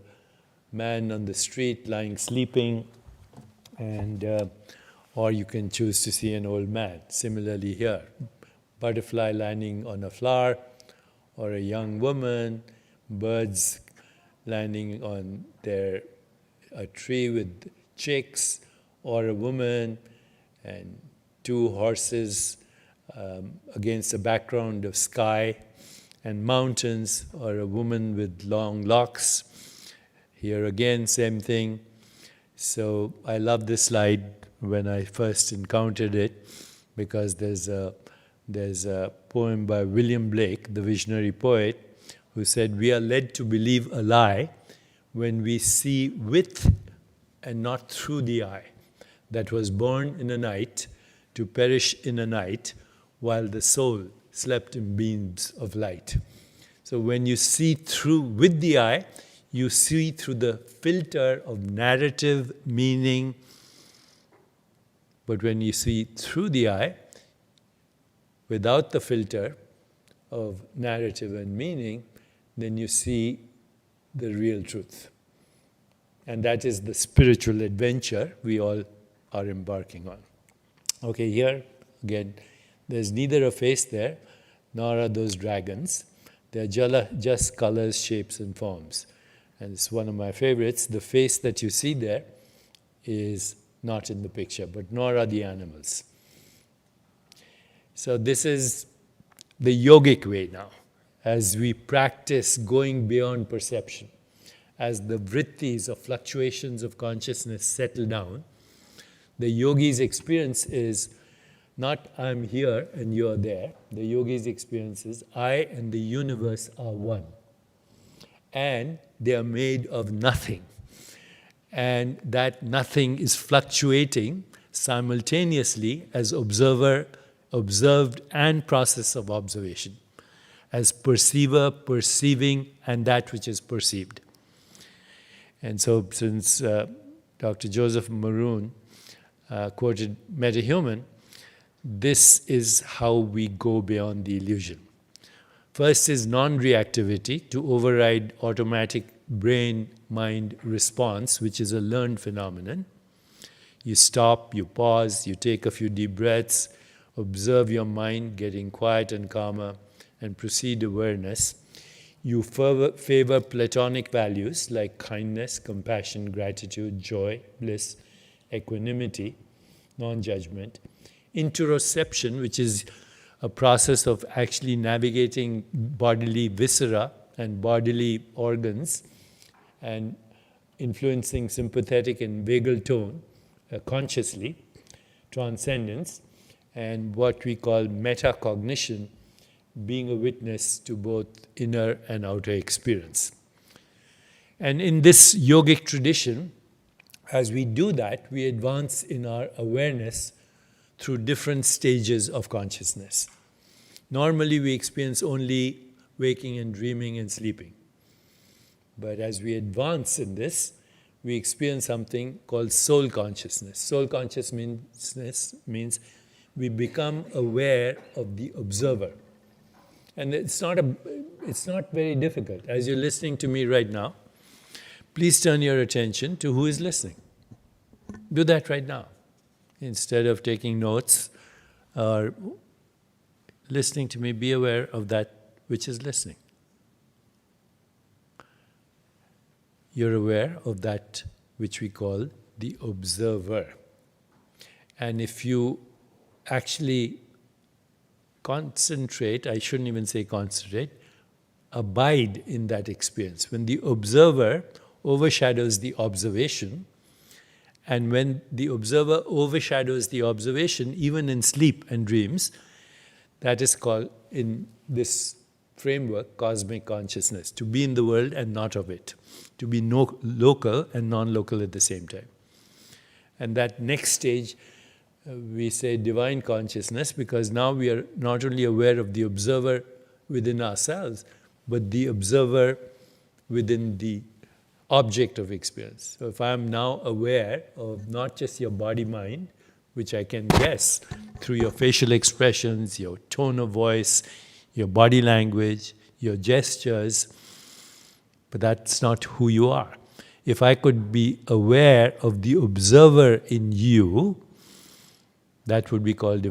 man on the street lying sleeping, and or you can choose to see an old man. Similarly here, butterfly landing on a flower, or a young woman, birds landing on a tree with chicks, or a woman and two horses against a background of sky and mountains, or a woman with long locks. Here again, same thing. So I love this slide when I first encountered it, because there's a poem by William Blake, the visionary poet, who said, "We are led to believe a lie when we see with and not through the eye, that was born in a night, to perish in a night, while the soul slept in beams of light." So when you see through with the eye, you see through the filter of narrative, meaning. But when you see through the eye, without the filter of narrative and meaning, then you see the real truth. And that is the spiritual adventure we all are embarking on. Okay, here again, there's neither a face there, nor are those dragons. They're just colors, shapes, and forms. And it's one of my favorites. The face that you see there is not in the picture, but nor are the animals. So this is the yogic way now, as we practice going beyond perception, as the vrittis or fluctuations of consciousness settle down. The yogi's experience is not I'm here and you're there. The yogi's experience is I and the universe are one. And they are made of nothing. And that nothing is fluctuating simultaneously as observed and process of observation, as perceiver, perceiving, and that which is perceived. And so since Dr. Joseph Maroon quoted MetaHuman, this is how we go beyond the illusion. First is non-reactivity, to override automatic brain-mind response, which is a learned phenomenon. You stop, you pause, you take a few deep breaths, observe your mind getting quiet and calmer, and proceed awareness. You favor platonic values like kindness, compassion, gratitude, joy, bliss, equanimity, non-judgment. Interoception, which is a process of actually navigating bodily viscera and bodily organs and influencing sympathetic and vagal tone consciously. Transcendence, and what we call metacognition, being a witness to both inner and outer experience. And in this yogic tradition, as we do that, we advance in our awareness through different stages of consciousness. Normally, we experience only waking and dreaming and sleeping. But as we advance in this, we experience something called soul consciousness. Soul consciousness means we become aware of the observer. And it's not very difficult. As you're listening to me right now, please turn your attention to who is listening. Do that right now. Instead of taking notes or listening to me, be aware of that which is listening. You're aware of that which we call the observer. And if you actually concentrate, I shouldn't even say concentrate, abide in that experience. When the observer overshadows the observation, and when the observer overshadows the observation, even in sleep and dreams, that is called, in this framework, cosmic consciousness, to be in the world and not of it, to be local and non-local at the same time. And that next stage, we say divine consciousness, because now we are not only aware of the observer within ourselves, but the observer within the object of experience. So if I am now aware of not just your body-mind, which I can guess through your facial expressions, your tone of voice, your body language, your gestures, but that's not who you are. If I could be aware of the observer in you, that would be called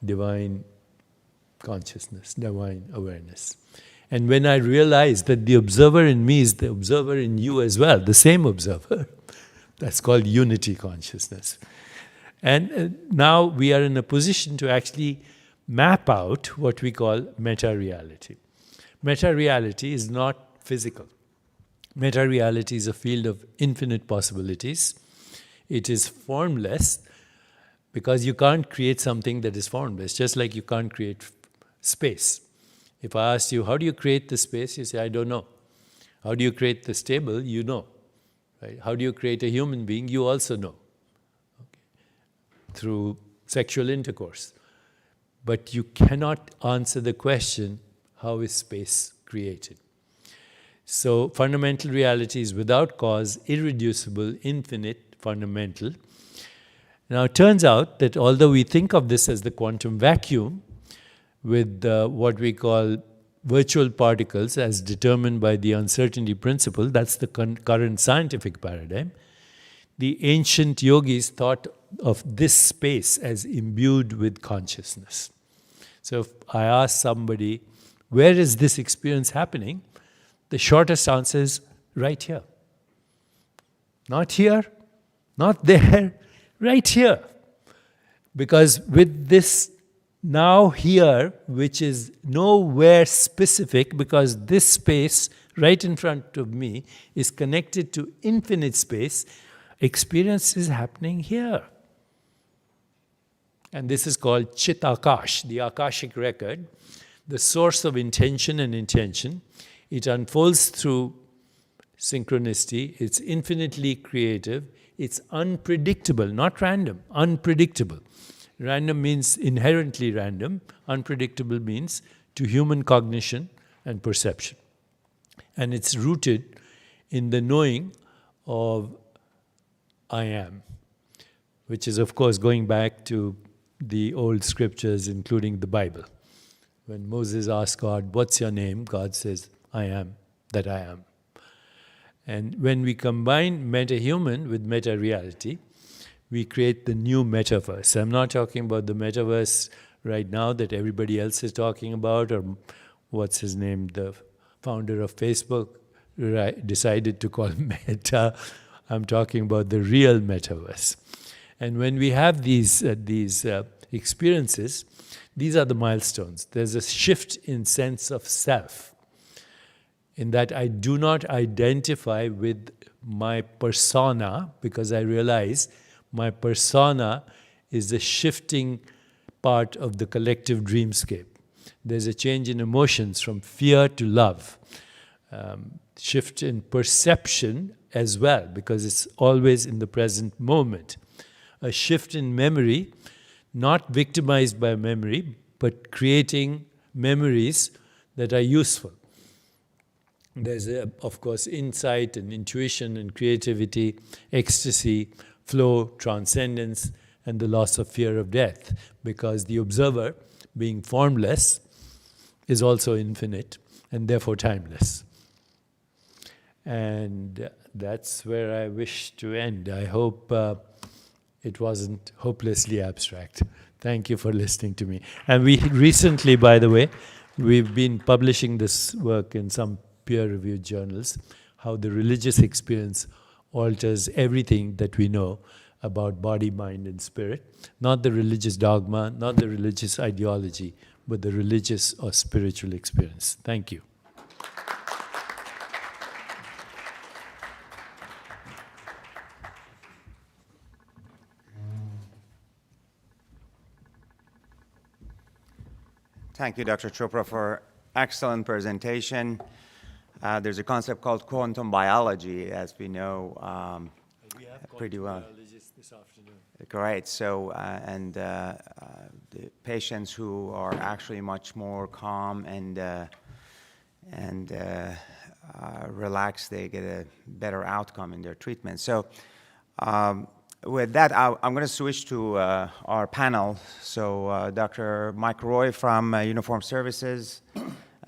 divine consciousness, divine awareness. And when I realize that the observer in me is the observer in you as well, the same observer, that's called unity consciousness. And now we are in a position to actually map out what we call meta-reality. Meta-reality is not physical. Meta-reality is a field of infinite possibilities. It is formless because you can't create something that is formless, just like you can't create space. If I ask you, how do you create the space? You say, I don't know. How do you create the table? You know. Right? How do you create a human being? You also know. Okay. Through sexual intercourse. But you cannot answer the question, how is space created? So fundamental reality is without cause, irreducible, infinite, fundamental. Now it turns out that although we think of this as the quantum vacuum, with what we call virtual particles as determined by the uncertainty principle, that's the current scientific paradigm, the ancient yogis thought of this space as imbued with consciousness. So if I ask somebody, where is this experience happening? The shortest answer is right here. Not here, not there, right here. Because with this now here, which is nowhere specific, because this space right in front of me is connected to infinite space, experience is happening here. And this is called Chit Akash, the Akashic record, the source of intention and intention. It unfolds through synchronicity, it's infinitely creative, it's unpredictable, not random, unpredictable. Random means inherently random, unpredictable means to human cognition and perception. And it's rooted in the knowing of I am, which is of course going back to the old scriptures, including the Bible. When Moses asked God, what's your name? God says, I am that I am. And when we combine meta-human with meta-reality, we create the new metaverse. I'm not talking about the metaverse right now that everybody else is talking about, or what's his name, the founder of Facebook decided to call Meta. I'm talking about the real metaverse. And when we have these experiences, these are the milestones. There's a shift in sense of self, in that I do not identify with my persona, because I realize my persona is a shifting part of the collective dreamscape. There's a change in emotions from fear to love. Shift in perception as well, because it's always in the present moment. A shift in memory, not victimized by memory, but creating memories that are useful. There's, of course, insight and intuition and creativity, ecstasy, flow, transcendence, and the loss of fear of death, because the observer, being formless, is also infinite and therefore timeless. And that's where I wish to end. I hope it wasn't hopelessly abstract. Thank you for listening to me. And we recently, by the way, we've been publishing this work in some peer-reviewed journals, how the religious experience alters everything that we know about body, mind, and spirit. Not the religious dogma, not the religious ideology, but the religious or spiritual experience. Thank you. Thank you, Dr. Chopra, for excellent presentation. There's a concept called quantum biology, as we know We have pretty well. biologists this afternoon. Great. So, the patients who are actually much more calm and relaxed, they get a better outcome in their treatment. So, with that, I'm going to switch to our panel. So, Dr. Mike Roy from Uniform Services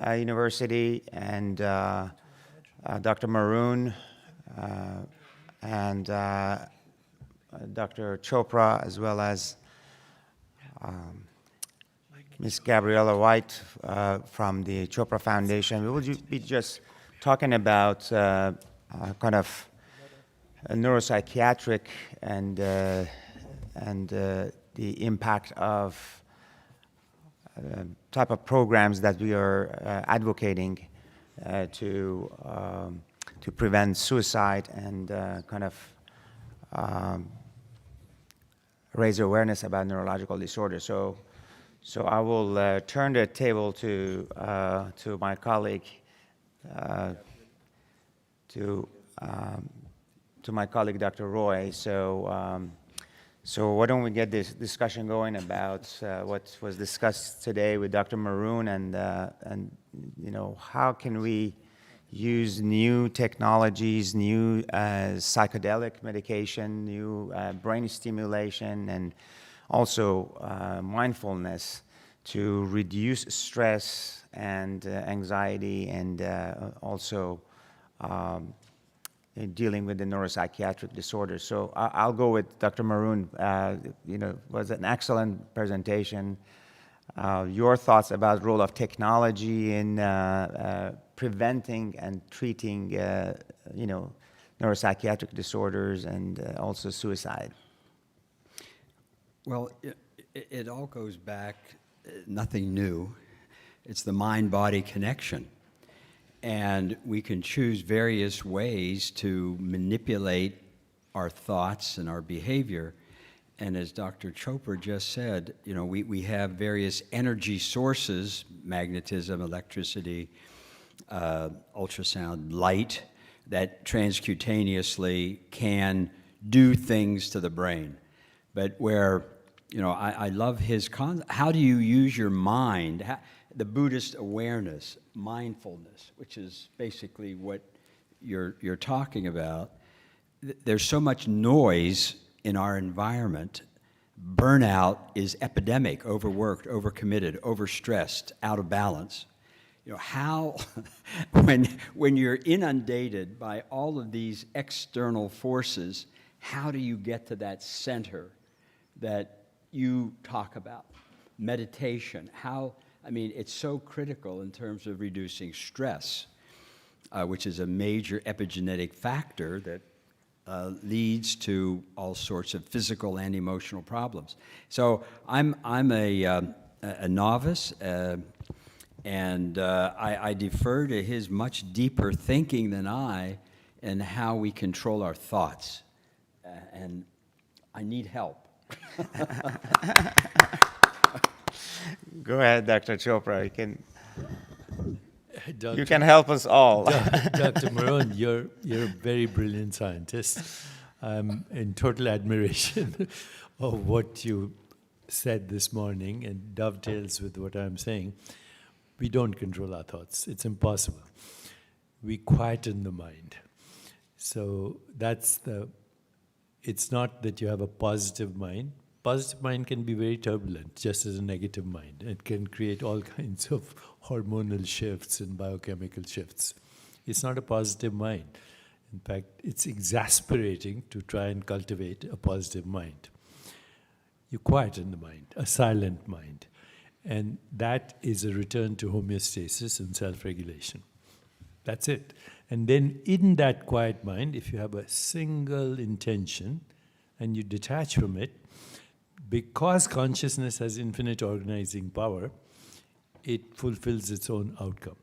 University and Dr. Maroon and Dr. Chopra, as well as Ms. Gabriel Wright from the Chopra Foundation. We will be just talking about kind of neuropsychiatric and the impact of type of programs that we are advocating to prevent suicide and kind of raise awareness about neurological disorders. So I will turn the table to my colleague, to my colleague, Dr. Roy. So why don't we get this discussion going about what was discussed today with Dr. Maroon and you know, how can we use new technologies, new psychedelic medication, new brain stimulation, and also mindfulness to reduce stress and anxiety, and also in dealing with the neuropsychiatric disorders. So I'll go with Dr. Maroon. You know, it was an excellent presentation. Your thoughts about the role of technology in preventing and treating, you know, neuropsychiatric disorders and also suicide. Well, it all goes back, nothing new. It's the mind-body connection. And we can choose various ways to manipulate our thoughts and our behavior. And as Dr. Chopra just said, you know, we have various energy sources, magnetism, electricity, ultrasound, light, that transcutaneously can do things to the brain. But where, you know, I love his concept. How do you use your mind? The Buddhist awareness, mindfulness, which is basically what you're talking about. There's so much noise in our environment. Burnout is epidemic, overworked, overcommitted, overstressed, out of balance. You know, how, when you're inundated by all of these external forces, how do you get to that center that you talk about? Meditation, I mean, it's so critical in terms of reducing stress, which is a major epigenetic factor that leads to all sorts of physical and emotional problems. So I'm a novice, and I defer to his much deeper thinking than I in how we control our thoughts, and I need help. Go ahead, Dr. Chopra. Dr. You can help us all. Dr. Maroon, you're a very brilliant scientist. I'm in total admiration of what you said this morning, and dovetails with what I'm saying. We don't control our thoughts. It's impossible. We quieten the mind. So it's not that you have a positive mind. Positive mind can be very turbulent, just as a negative mind. It can create all kinds of hormonal shifts and biochemical shifts. It's not a positive mind. In fact, it's exasperating to try and cultivate a positive mind. You quieten the mind, a silent mind. And that is a return to homeostasis and self-regulation. That's it. And then in that quiet mind, if you have a single intention and you detach from it, because consciousness has infinite organizing power, it fulfills its own outcome.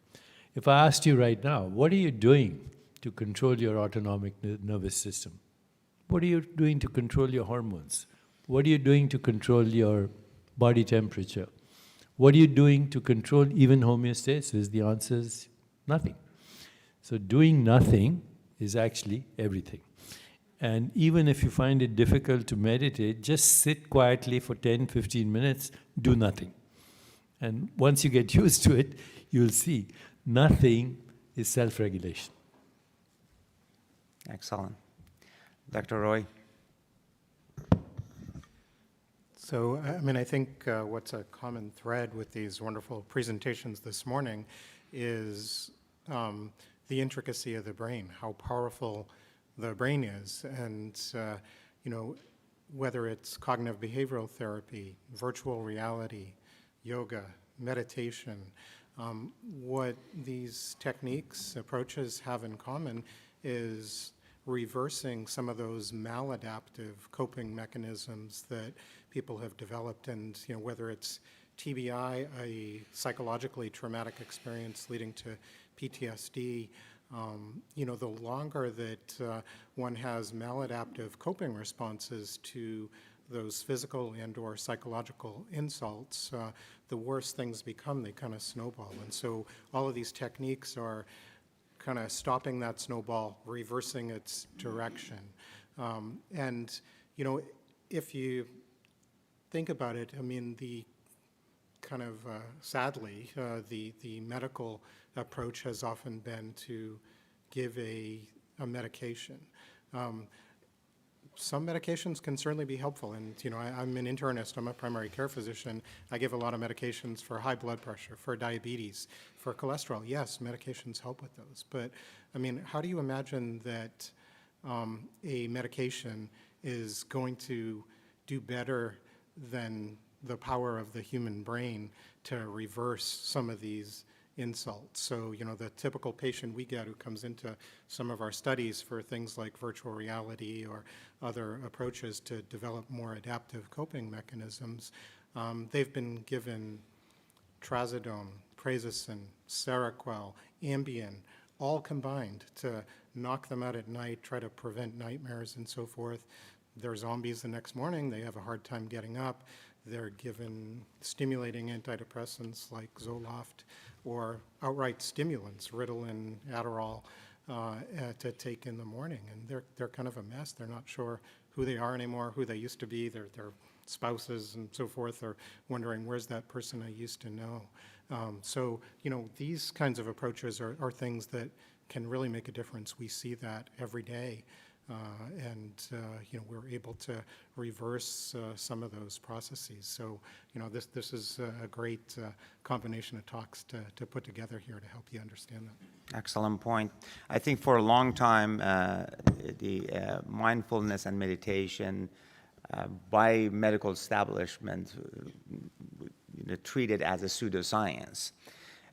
If I asked you right now, what are you doing to control your autonomic nervous system? What are you doing to control your hormones? What are you doing to control your body temperature? What are you doing to control even homeostasis? The answer is nothing. So doing nothing is actually everything. And even if you find it difficult to meditate, just sit quietly for 10, 15 minutes, do nothing. And once you get used to it, you'll see nothing is self-regulation. Excellent. Dr. Roy? So, I mean, I think what's a common thread with these wonderful presentations this morning is the intricacy of the brain, how powerful the brain is. And, you know, whether it's cognitive behavioral therapy, virtual reality, yoga, meditation, what these techniques, approaches have in common is reversing some of those maladaptive coping mechanisms that people have developed. And, you know, whether it's TBI, a psychologically traumatic experience leading to PTSD, you know, the longer that one has maladaptive coping responses to those physical and or psychological insults, the worse things become. They kind of snowball. And so all of these techniques are kind of stopping that snowball, reversing its direction. And, you know, if you think about it, I mean, the kind of, sadly, the medical approach has often been to give a medication. Some medications can certainly be helpful, and, you know, I'm an internist, I'm a primary care physician. I give a lot of medications for high blood pressure, for diabetes, for cholesterol. Yes, medications help with those, but, I mean, how do you imagine that a medication is going to do better than the power of the human brain to reverse some of these insults? So, you know, the typical patient we get who comes into some of our studies for things like virtual reality or other approaches to develop more adaptive coping mechanisms, they've been given trazodone, prazosin, Seroquel, Ambien, all combined to knock them out at night, try to prevent nightmares and so forth. They're zombies the next morning. They have a hard time getting up. They're given stimulating antidepressants like Zoloft or outright stimulants, Ritalin, Adderall, to take in the morning. And they're kind of a mess. They're not sure who they are anymore, who they used to be. Their spouses and so forth are wondering, where's that person I used to know? So, you know, these kinds of approaches are things that can really make a difference. We see that every day. And you know, we're able to reverse some of those processes. So, you know, this is a great combination of talks to put together here to help you understand that. Excellent point. I think for a long time, the mindfulness and meditation by medical establishment treated as a pseudoscience.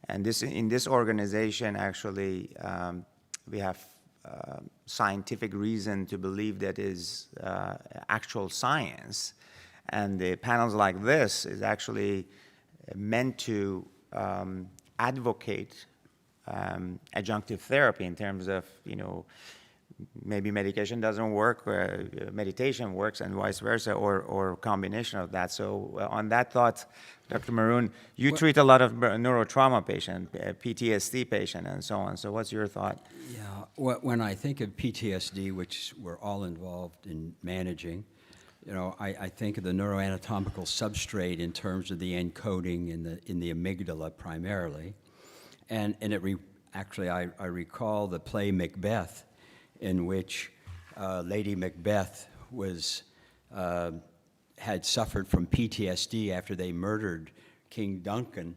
And in this organization, actually, we have scientific reason to believe that is actual science. And the panels like this is actually meant to advocate adjunctive therapy in terms of, you know, maybe medication doesn't work, or meditation works, and vice versa, or combination of that. So on that thought, Dr. Maroon, you treat a lot of neurotrauma patient, PTSD patient, and so on. So what's your thought? Yeah, when I think of PTSD, which we're all involved in managing, you know, I think of the neuroanatomical substrate in terms of the encoding in the amygdala primarily, and actually I recall the play Macbeth, in which Lady Macbeth had suffered from PTSD after they murdered King Duncan,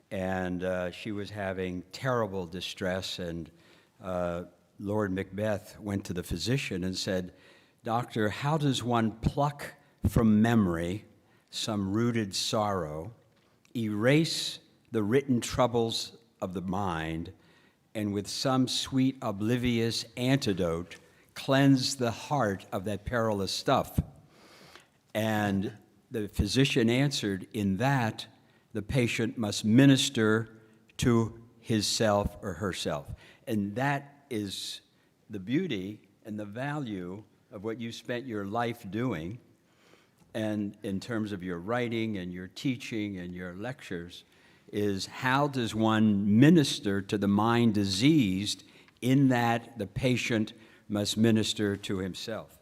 and she was having terrible distress, and Lord Macbeth went to the physician and said, "Doctor, how does one pluck from memory some rooted sorrow, erase the written troubles of the mind, and with some sweet oblivious antidote, cleanse the heart of that perilous stuff?" And the physician answered, "In that the patient must minister to himself or herself. And that is the beauty and the value of what you spent your life doing, and in terms of your writing and your teaching and your lectures, is how does one minister to the mind diseased in that the patient must minister to himself.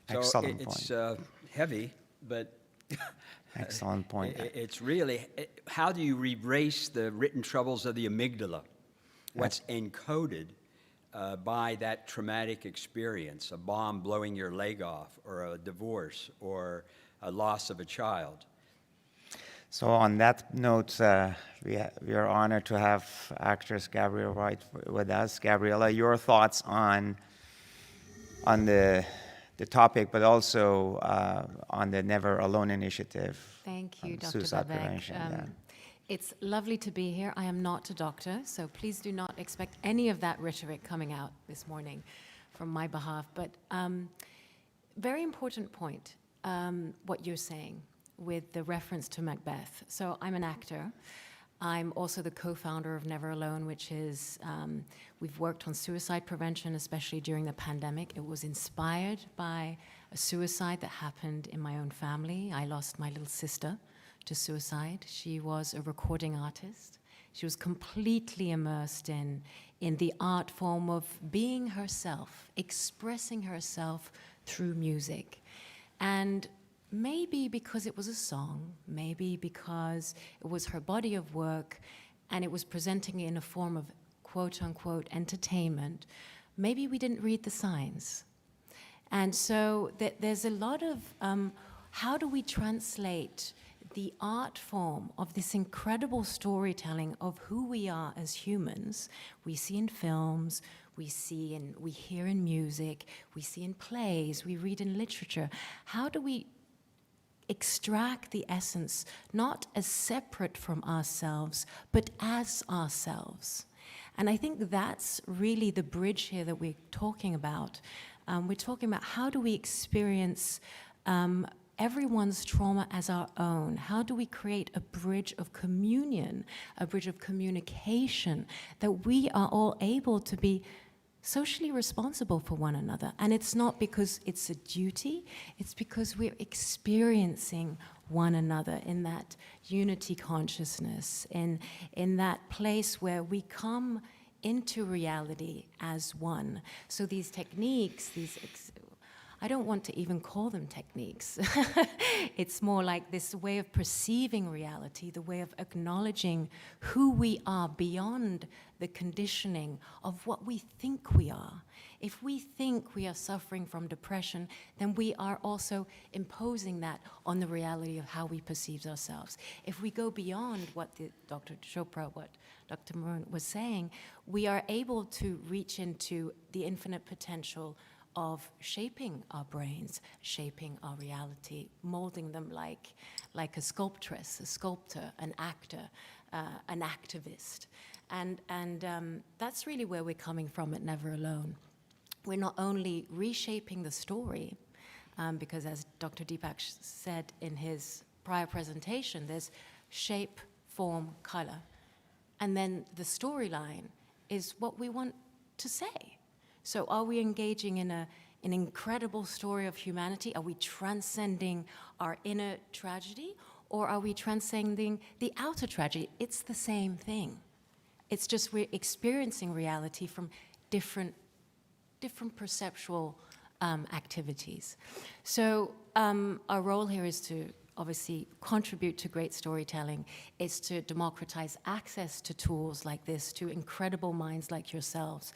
Excellent It's point. heavy, but Excellent point. it's really, how do you erase the written troubles of the amygdala? What's encoded by that traumatic experience, a bomb blowing your leg off, or a divorce, or a loss of a child? So on that note, we are honored to have actress Gabriel Wright with us. Gabriela, your thoughts on the topic, but also on the Never Alone initiative. Thank you, on Dr. suicide Babek. prevention. Yeah. It's lovely to be here. I am not a doctor, so please do not expect any of that rhetoric coming out this morning from my behalf. But very important point, what you're saying with the reference to Macbeth. So I'm an actor. I'm also the co-founder of Never Alone, which is, we've worked on suicide prevention, especially during the pandemic. It was inspired by a suicide that happened in my own family. I lost my little sister to suicide. She was a recording artist. She was completely immersed in the art form of being herself, expressing herself through music. And maybe because it was a song, maybe because it was her body of work and it was presenting in a form of quote-unquote entertainment, maybe we didn't read the signs. And so there's a lot of how do we translate the art form of this incredible storytelling of who we are as humans. We see in films, we hear in music, we see in plays, we read in literature. How do we extract the essence, not as separate from ourselves, but as ourselves? And I think that's really the bridge here that we're talking about. We're talking about how do we experience everyone's trauma as our own? How do we create a bridge of communion, a bridge of communication, that we are all able to be socially responsible for one another? And it's not because it's a duty, it's because we're experiencing one another in that unity consciousness, in that place where we come into reality as one. So these techniques, I don't want to even call them techniques. It's more like this way of perceiving reality, the way of acknowledging who we are beyond the conditioning of what we think we are. If we think we are suffering from depression, then we are also imposing that on the reality of how we perceive ourselves. If we go beyond what Dr. Chopra, what Dr. Maroon was saying, we are able to reach into the infinite potential of shaping our brains, shaping our reality, molding them like a sculptress, a sculptor, an actor, an activist. And that's really where we're coming from at Never Alone. We're not only reshaping the story, because as Dr. Deepak said in his prior presentation, there's shape, form, color. And then the storyline is what we want to say. So are we engaging in an incredible story of humanity? Are we transcending our inner tragedy? Or are we transcending the outer tragedy? It's the same thing. It's just we're experiencing reality from different perceptual activities. So our role here is to obviously contribute to great storytelling, is to democratize access to tools like this, to incredible minds like yourselves,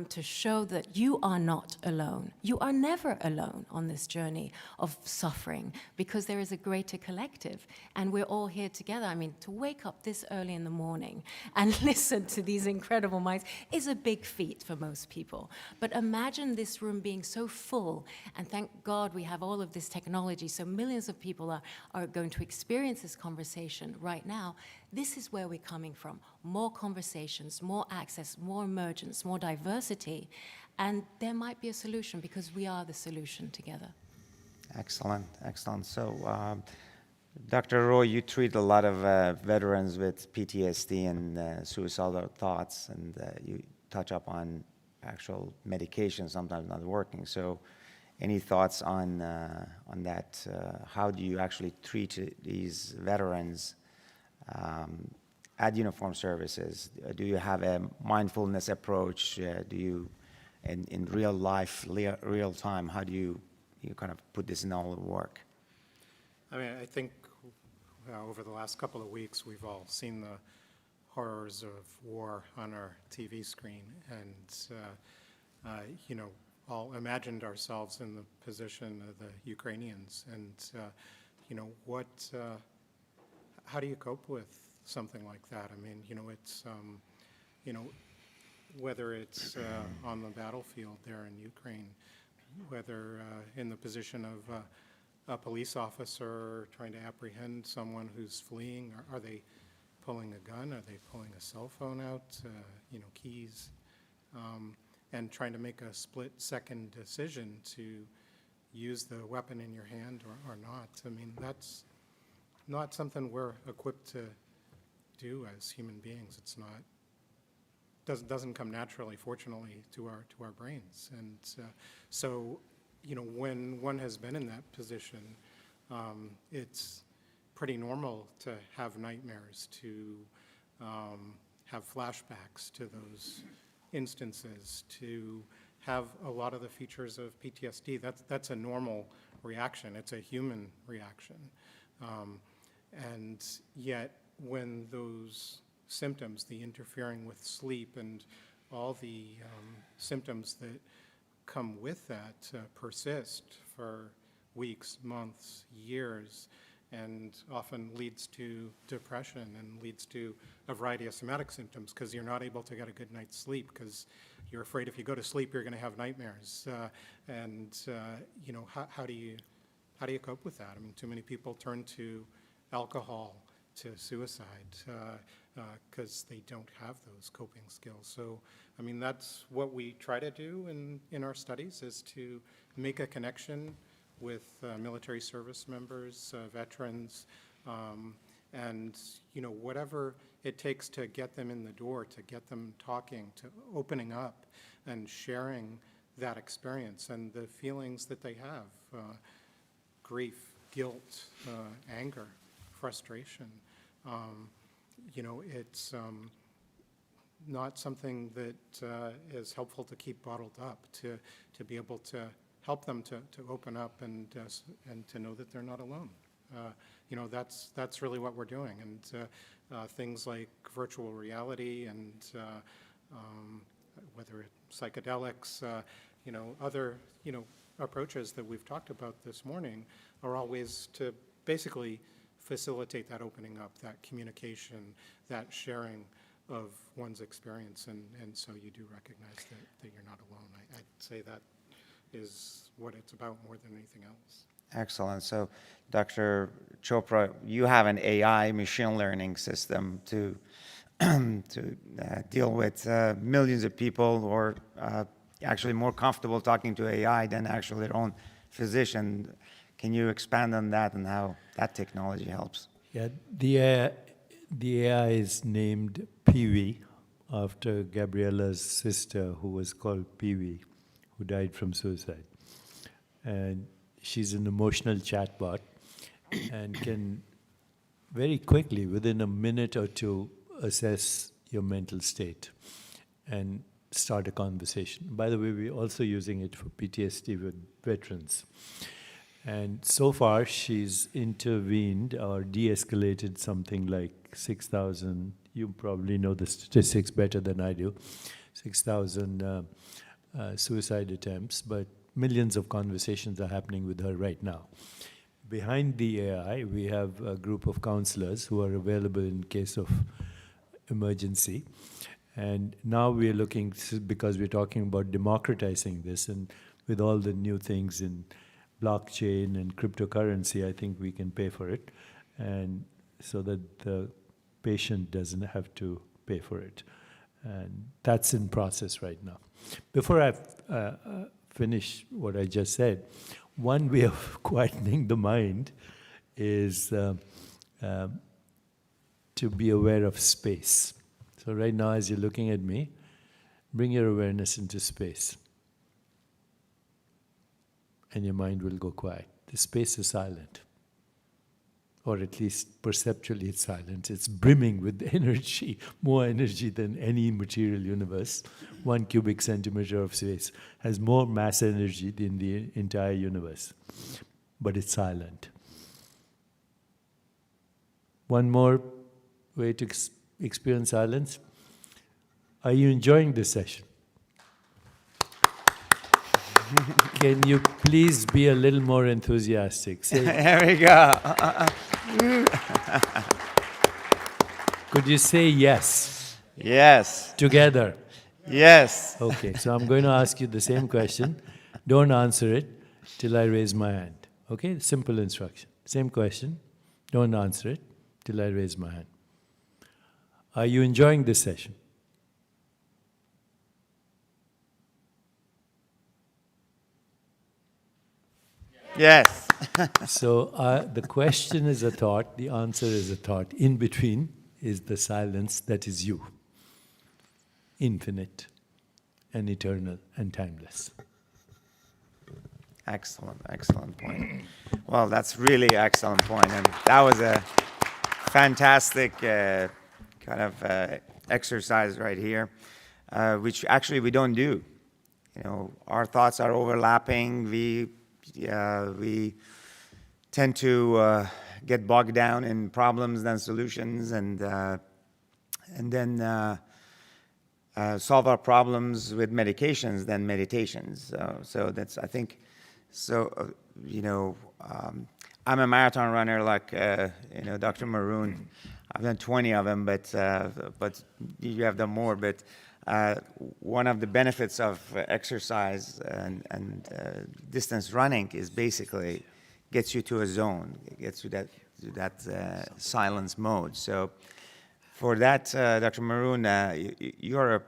to show that you are not alone. You are never alone on this journey of suffering, because there is a greater collective, and we're all here together. I mean, to wake up this early in the morning and listen to these incredible minds is a big feat for most people. But imagine this room being so full, and thank God we have all of this technology, so millions of people are going to experience this conversation right now. This is where we're coming from. More conversations, more access, more emergence, more diversity, and there might be a solution, because we are the solution together. Excellent, excellent. So Dr. Roy, you treat a lot of veterans with PTSD and suicidal thoughts, and you touch up on actual medication sometimes not working. So, any thoughts on that? How do you actually treat these veterans at uniform services? Do you have a mindfulness approach? Do you, in real life, real time, how do you kind of put this in all the work? I mean, I think over the last couple of weeks, we've all seen the horrors of war on our TV screen, and all imagined ourselves in the position of the Ukrainians, and how do you cope with something like that? I mean, it's whether it's on the battlefield there in Ukraine, whether in the position of a police officer trying to apprehend someone who's fleeing, are they pulling a gun? Are they pulling a cell phone out? Keys, and trying to make a split-second decision to use the weapon in your hand or not. I mean, that's not something we're equipped to do as human beings. It's not. Doesn't come naturally, fortunately, to our brains. And so, when one has been in that position, it's pretty normal to have nightmares, to have flashbacks to those instances, to have a lot of the features of PTSD. That's a normal reaction. It's a human reaction. And yet, when those symptoms, the interfering with sleep and all the symptoms that come with that persist for weeks, months, years, and often leads to depression and leads to a variety of somatic symptoms because you're not able to get a good night's sleep because you're afraid if you go to sleep you're going to have nightmares. How do you cope with that? I mean, too many people turn to alcohol, to suicide, because they don't have those coping skills. So, I mean, that's what we try to do in our studies, is to make a connection with military service members, veterans, and whatever it takes to get them in the door, to get them talking, to opening up and sharing that experience and the feelings that they have, grief, guilt, anger, frustration. It's not something that is helpful to keep bottled up, to be able to help them to open up and to know that they're not alone. That's really what we're doing. And things like virtual reality and whether it's psychedelics, other, approaches that we've talked about this morning are all ways to basically facilitate that opening up, that communication, that sharing of one's experience. And so you do recognize that you're not alone. I'd say that is what it's about more than anything else. Excellent. So, Dr. Chopra, you have an AI machine learning system to deal with millions of people who are actually more comfortable talking to AI than actually their own physician. Can you expand on that and how that technology helps? Yeah, the AI is named Peewee after Gabriella's sister, who was called Peewee, who died from suicide. And she's an emotional chatbot and can very quickly, within a minute or two, assess your mental state and start a conversation. By the way, we're also using it for PTSD with veterans. And so far, she's intervened or de-escalated something like 6,000, you probably know the statistics better than I do, 6,000 suicide attempts, but millions of conversations are happening with her right now. Behind the AI, we have a group of counselors who are available in case of emergency. And now we're looking, because we're talking about democratizing this, and with all the new things in blockchain and cryptocurrency, I think we can pay for it, and so that the patient doesn't have to pay for it. And that's in process right now. Before I finish what I just said, one way of quietening the mind is to be aware of space. So right now, as you're looking at me, bring your awareness into space. And your mind will go quiet. The space is silent. Or at least perceptually it's silent. It's brimming with energy, more energy than any material universe. 1 cubic centimeter of space has more mass energy than the entire universe. But it's silent. One more way to experience silence. Are you enjoying this session? Can you please be a little more enthusiastic? Say, There we go. could you say yes Yes. together? Yes. Okay, so I'm going to ask you the same question. Don't answer it till I raise my hand. Okay, simple instruction. Same question. Don't answer it till I raise my hand. Are you enjoying this session? Yes. So the question is a thought, the answer is a thought. In between is the silence that is you. Infinite and eternal and timeless. Excellent, excellent point. Well, that's really excellent point, and that was a fantastic kind of exercise right here, which actually we don't do. You know, our thoughts are overlapping. We tend to get bogged down in problems than solutions, and then solve our problems with medications than meditations. So that's, I think, so, you know, I'm a marathon runner like, you know, Dr. Maroon. I've done 20 of them, but you have done more. But one of the benefits of exercise and distance running is basically gets you to a zone, it gets you to that silence mode. So for that, Dr. Maroon, you're a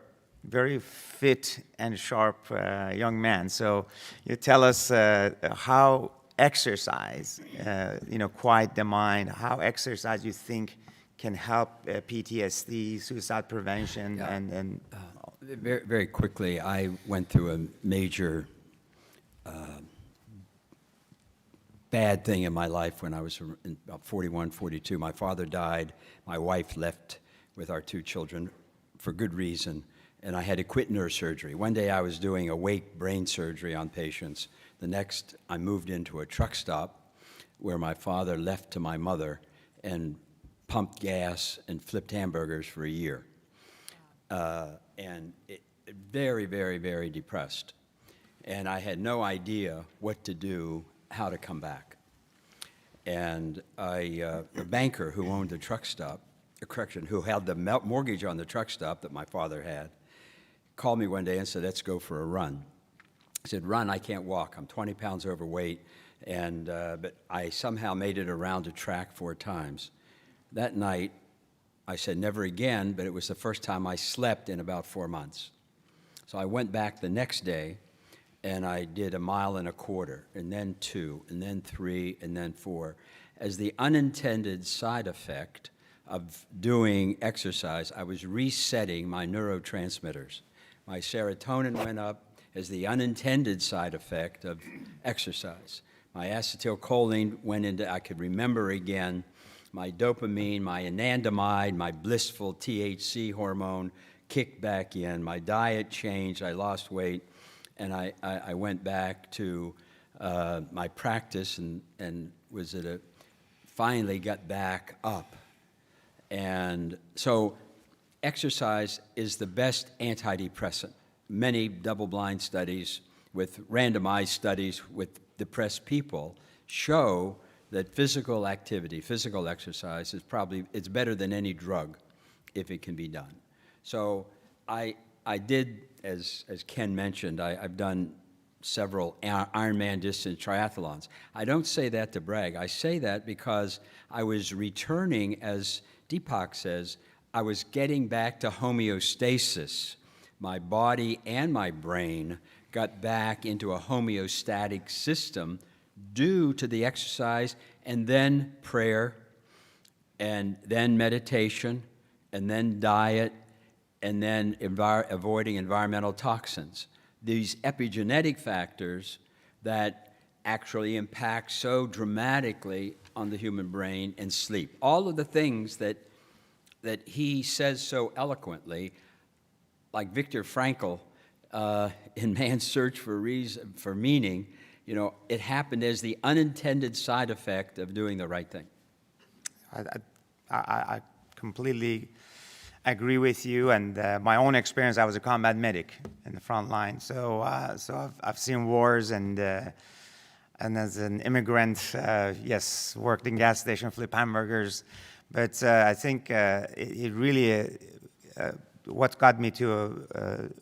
very fit and sharp young man. So you tell us how exercise, you know, quiet the mind, how exercise you think can help PTSD, suicide prevention, and Very, very quickly, I went through a major bad thing in my life when I was about 41, 42. My father died. My wife left with our 2 children for good reason, and I had to quit neurosurgery. One day I was doing awake brain surgery on patients. The next, I moved into a truck stop where my father left to my mother and pumped gas and flipped hamburgers for a year. And very, very, very depressed. And I had no idea what to do, how to come back. And the banker who owned the truck stop, who held the mortgage on the truck stop that my father had, called me one day and said, let's go for a run. I said, run, I can't walk. I'm 20 pounds overweight, and but I somehow made it around the track 4 times. That night, I said never again, but it was the first time I slept in about 4 months. So I went back the next day, and I did 1.25 miles, and then 2, and then 3, and then 4. As the unintended side effect of doing exercise, I was resetting my neurotransmitters. My serotonin went up as the unintended side effect of exercise. My acetylcholine went into, I could remember again, my dopamine, my anandamide, my blissful THC hormone kicked back in. My diet changed, I lost weight, and I went back to my practice and was at a, finally got back up. And so exercise is the best antidepressant. Many double-blind studies with randomized studies with depressed people show that physical activity, physical exercise is probably, it's better than any drug if it can be done. So I did, as Ken mentioned, I've done several Ironman distance triathlons. I don't say that to brag. I say that because I was returning, as Deepak says, I was getting back to homeostasis. My body and my brain got back into a homeostatic system due to the exercise and then prayer, and then meditation, and then diet, and then avoiding environmental toxins. These epigenetic factors that actually impact so dramatically on the human brain and sleep. All of the things that he says so eloquently, like Viktor Frankl in Man's Search for Meaning, you know, it happened as the unintended side effect of doing the right thing. I completely agree with you, and my own experience, I was a combat medic in the front line, so I've seen wars, and as an immigrant, yes, worked in gas station, flip hamburgers, but I think it really what got me to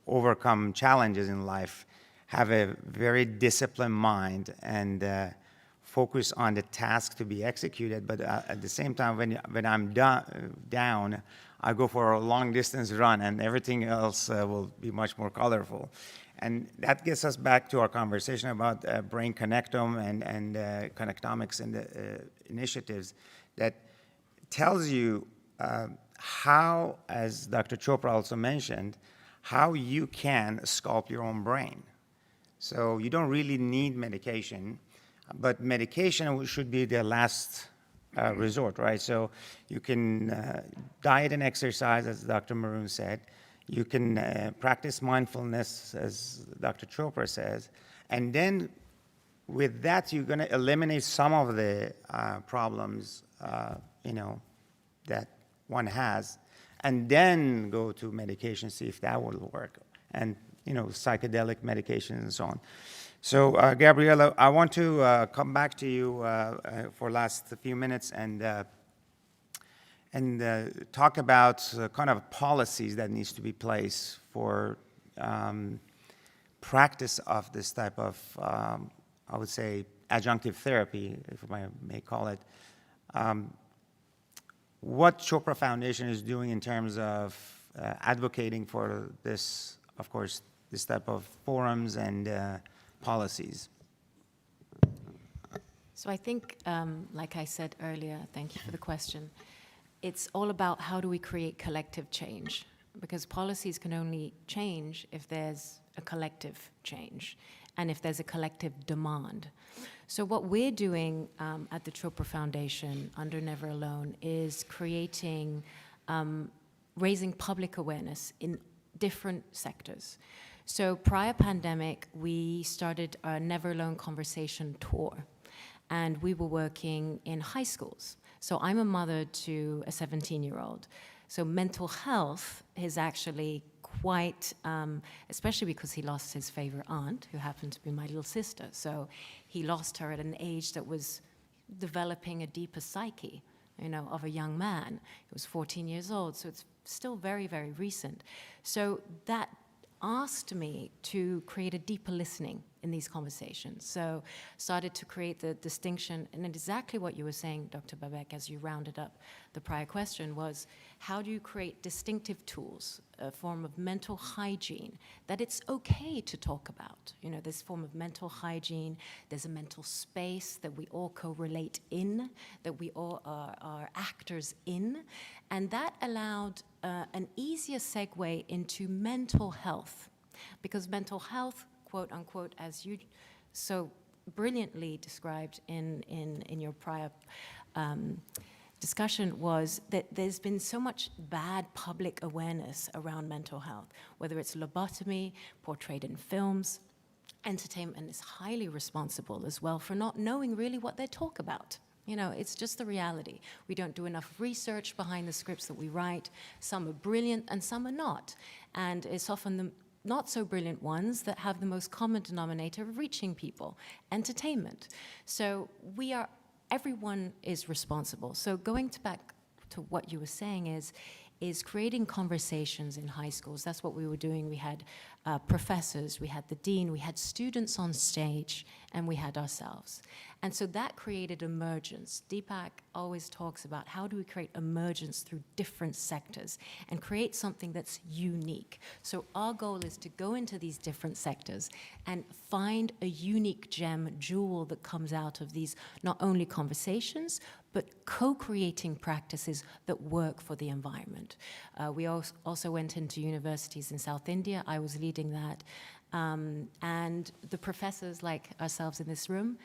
overcome challenges in life, have a very disciplined mind, and focus on the task to be executed, but at the same time, when I'm down, I go for a long distance run, and everything else will be much more colorful. And that gets us back to our conversation about brain connectome and connectomics and the initiatives that tells you how, as Dr. Chopra also mentioned, how you can sculpt your own brain. So you don't really need medication, but medication should be the last resort, right? So you can diet and exercise, as Dr. Maroon said. You can practice mindfulness, as Dr. Chopra says. And then with that, you're going to eliminate some of the problems, you know, that one has, and then go to medication, see if that will work, and, you know, psychedelic medications and so on. So, Gabriela, I want to come back to you for last few minutes and talk about kind of policies that needs to be placed for practice of this type of, I would say, adjunctive therapy, if I may call it. What Chopra Foundation is doing in terms of advocating for this, of course, this type of forums and policies. So I think, like I said earlier, thank you for the question, it's all about how do we create collective change, because policies can only change if there's a collective change and if there's a collective demand. So what we're doing at the Chopra Foundation under Never Alone is creating, raising public awareness in different sectors. So prior pandemic, we started a Never Alone Conversation tour, and we were working in high schools. So I'm a mother to a 17-year-old. So mental health is actually quite, especially because he lost his favorite aunt, who happened to be my little sister. So he lost her at an age that was developing a deeper psyche, you know, of a young man. He was 14 years old, so it's still very, very recent. So that asked me to create a deeper listening in these conversations. So started to create the distinction, and exactly what you were saying, Dr. Babek, as you rounded up the prior question, was how do you create distinctive tools, a form of mental hygiene that it's okay to talk about? You know, this form of mental hygiene, there's a mental space that we all correlate in, that we all are actors in, and that allowed an easier segue into mental health, because mental health, quote unquote, as you so brilliantly described in your prior discussion, was that there's been so much bad public awareness around mental health, whether it's lobotomy portrayed in films. Entertainment is highly responsible as well for not knowing really what they talk about. You know, it's just the reality. We don't do enough research behind the scripts that we write. Some are brilliant and some are not. And it's often the not so brilliant ones that have the most common denominator of reaching people, entertainment. So everyone is responsible. So going back to what you were saying is creating conversations in high schools. That's what we were doing. We had professors, we had the dean, we had students on stage, and we had ourselves. And so that created emergence. Deepak always talks about how do we create emergence through different sectors and create something that's unique. So our goal is to go into these different sectors and find a unique gem, jewel that comes out of these not only conversations, but co-creating practices that work for the environment. We also went into universities in South India. I was leading that. And the professors like ourselves in this room,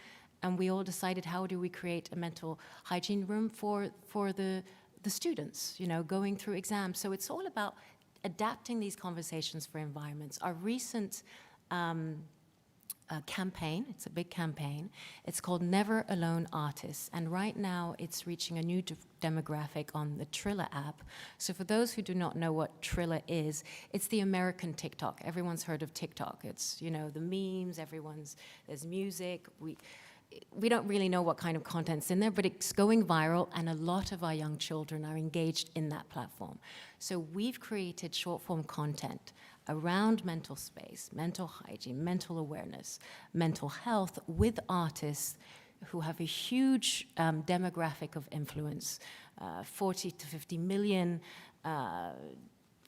and we all decided how do we create a mental hygiene room for the students, you know, going through exams. So it's all about adapting these conversations for environments. Our recent campaign, it's a big campaign, it's called Never Alone Artists, and right now it's reaching a new demographic on the Triller app. So for those who do not know what Triller is, it's the American TikTok. Everyone's heard of TikTok. It's, you know, the memes, there's music. We don't really know what kind of content's in there, but it's going viral, and a lot of our young children are engaged in that platform. So we've created short-form content around mental space, mental hygiene, mental awareness, mental health with artists who have a huge demographic of influence, 40 to 50 million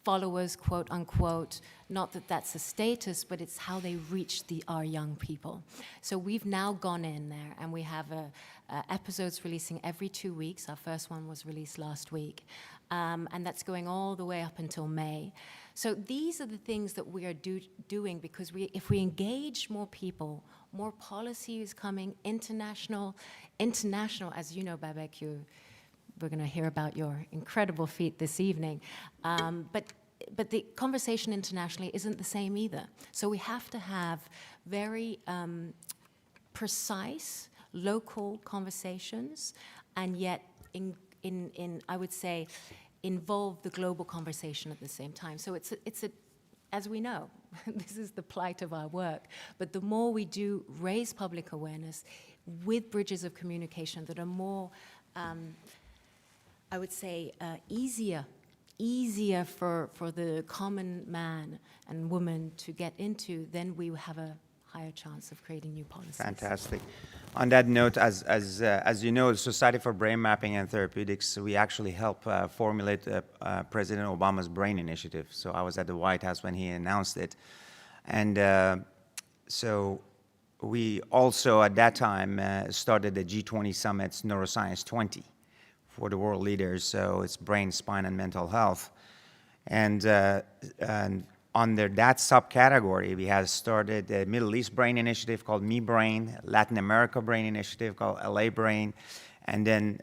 followers, quote unquote. Not that that's a status, but it's how they reach our young people. So we've now gone in there, and we have episodes releasing every 2 weeks. Our first one was released last week, and that's going all the way up until May. So these are the things that we are doing because if we engage more people, more policy is coming, international, as you know, Babek, we're going to hear about your incredible feat this evening. But the conversation internationally isn't the same either. So we have to have very precise, local conversations, and yet I would say, involve the global conversation at the same time. So it's as we know, this is the plight of our work, but the more we do raise public awareness with bridges of communication that are more, I would say, easier for the common man and woman to get into, then we have a higher chance of creating new policies. Fantastic. On that note, as you know, the Society for Brain Mapping and Therapeutics, we actually help formulate President Obama's Brain Initiative. So I was at the White House when he announced it. And so we also, at that time, started the G20 Summit's Neuroscience 20 for the world leaders. So it's brain, spine, and mental health. And under that subcategory, we have started a Middle East Brain Initiative called Me Brain, Latin America Brain Initiative called LA Brain, and then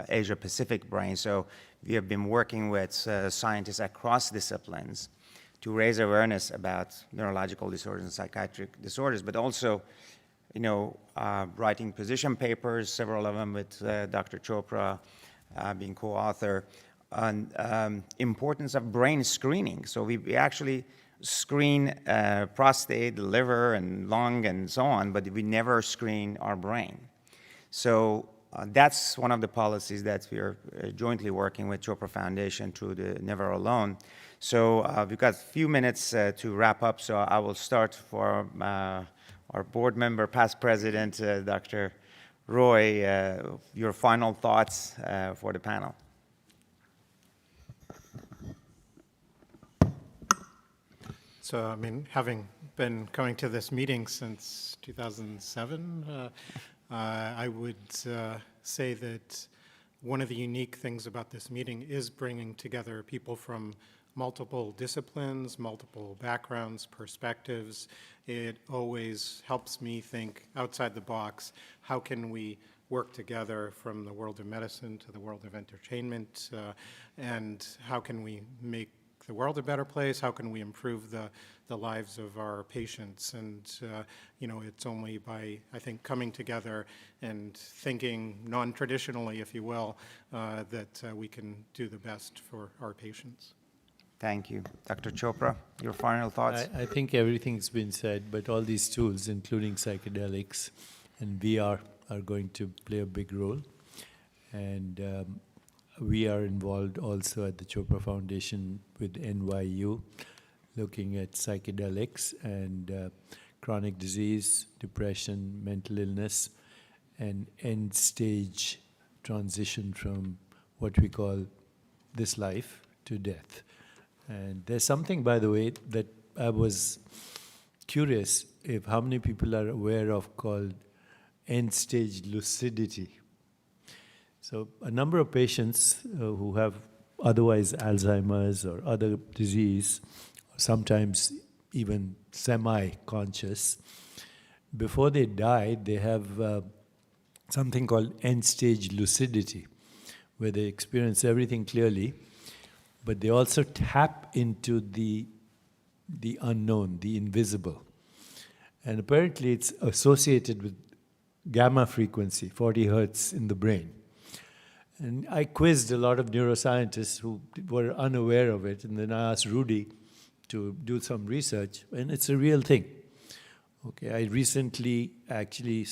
Asia Pacific Brain. So we have been working with scientists across disciplines to raise awareness about neurological disorders and psychiatric disorders, but also, writing position papers, several of them with Dr. Chopra being co-author, on importance of brain screening. So we actually screen prostate, liver, and lung, and so on, but we never screen our brain. So that's one of the policies that we are jointly working with Chopra Foundation through the Never Alone. So we've got a few minutes to wrap up, so I will start for our board member, past president, Dr. Roy, your final thoughts for the panel. So, I mean, having been coming to this meeting since 2007, I would say that one of the unique things about this meeting is bringing together people from multiple disciplines, multiple backgrounds, perspectives. It always helps me think outside the box. How can we work together from the world of medicine to the world of entertainment? And how can we make the world a better place? How can we improve the lives of our patients? And, it's only by, I think, coming together and thinking non-traditionally, if you will, that we can do the best for our patients. Thank you. Dr. Chopra, your final thoughts? I think everything's been said, but all these tools, including psychedelics and VR, are going to play a big role. And we are involved also at the Chopra Foundation with NYU, looking at psychedelics and chronic disease, depression, mental illness, and end-stage transition from what we call this life to death. And there's something, by the way, that I was curious if how many people are aware of called end-stage lucidity. So a number of patients who have otherwise Alzheimer's or other disease, sometimes even semi-conscious, before they die, they have something called end-stage lucidity, where they experience everything clearly, but they also tap into the unknown, the invisible. And apparently it's associated with gamma frequency, 40 hertz in the brain. And I quizzed a lot of neuroscientists who were unaware of it, and then I asked Rudy to do some research, and it's a real thing. Okay, I recently actually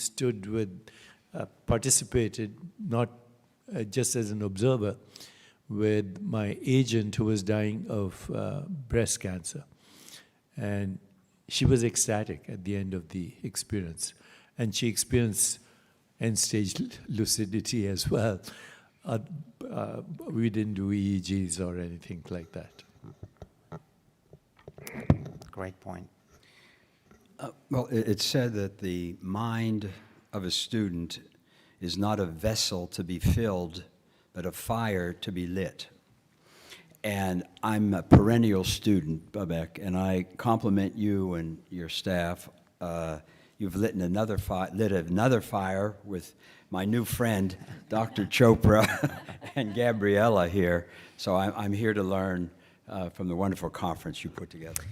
participated, not just as an observer, with my agent who was dying of breast cancer. And she was ecstatic at the end of the experience. And she experienced end-stage lucidity as well. We didn't do EEGs or anything like that. Great point. Well, it's said that the mind of a student is not a vessel to be filled, but a fire to be lit. And I'm a perennial student, Babak, and I compliment you and your staff. You've lit another fire with my new friend, Dr. Chopra, and Gabriella here. So I'm here to learn from the wonderful conference you put together.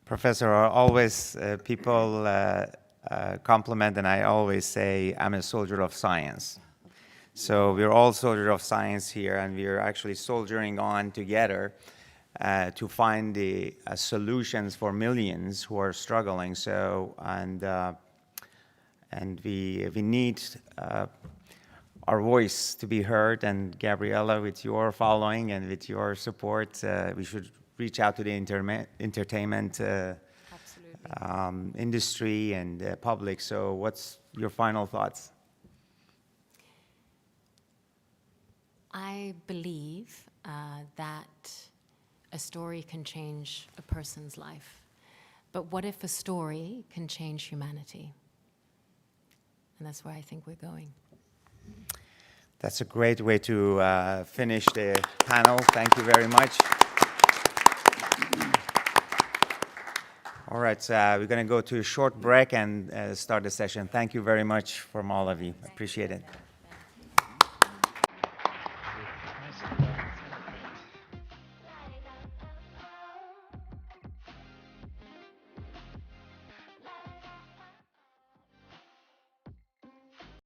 Professor, always people compliment, and I always say I'm a soldier of science. So we're all soldiers of science here, and we're actually soldiering on together to find the solutions for millions who are struggling. So, and we need our voice to be heard. And Gabriella, with your following and with your support, we should reach out to the entertainment industry and public. So what's your final thoughts? I believe that a story can change a person's life. But what if a story can change humanity? And that's where I think we're going. That's a great way to finish the panel. Thank you very much. All right, we're going to go to a short break and start the session. Thank you very much from all of you. Appreciate it.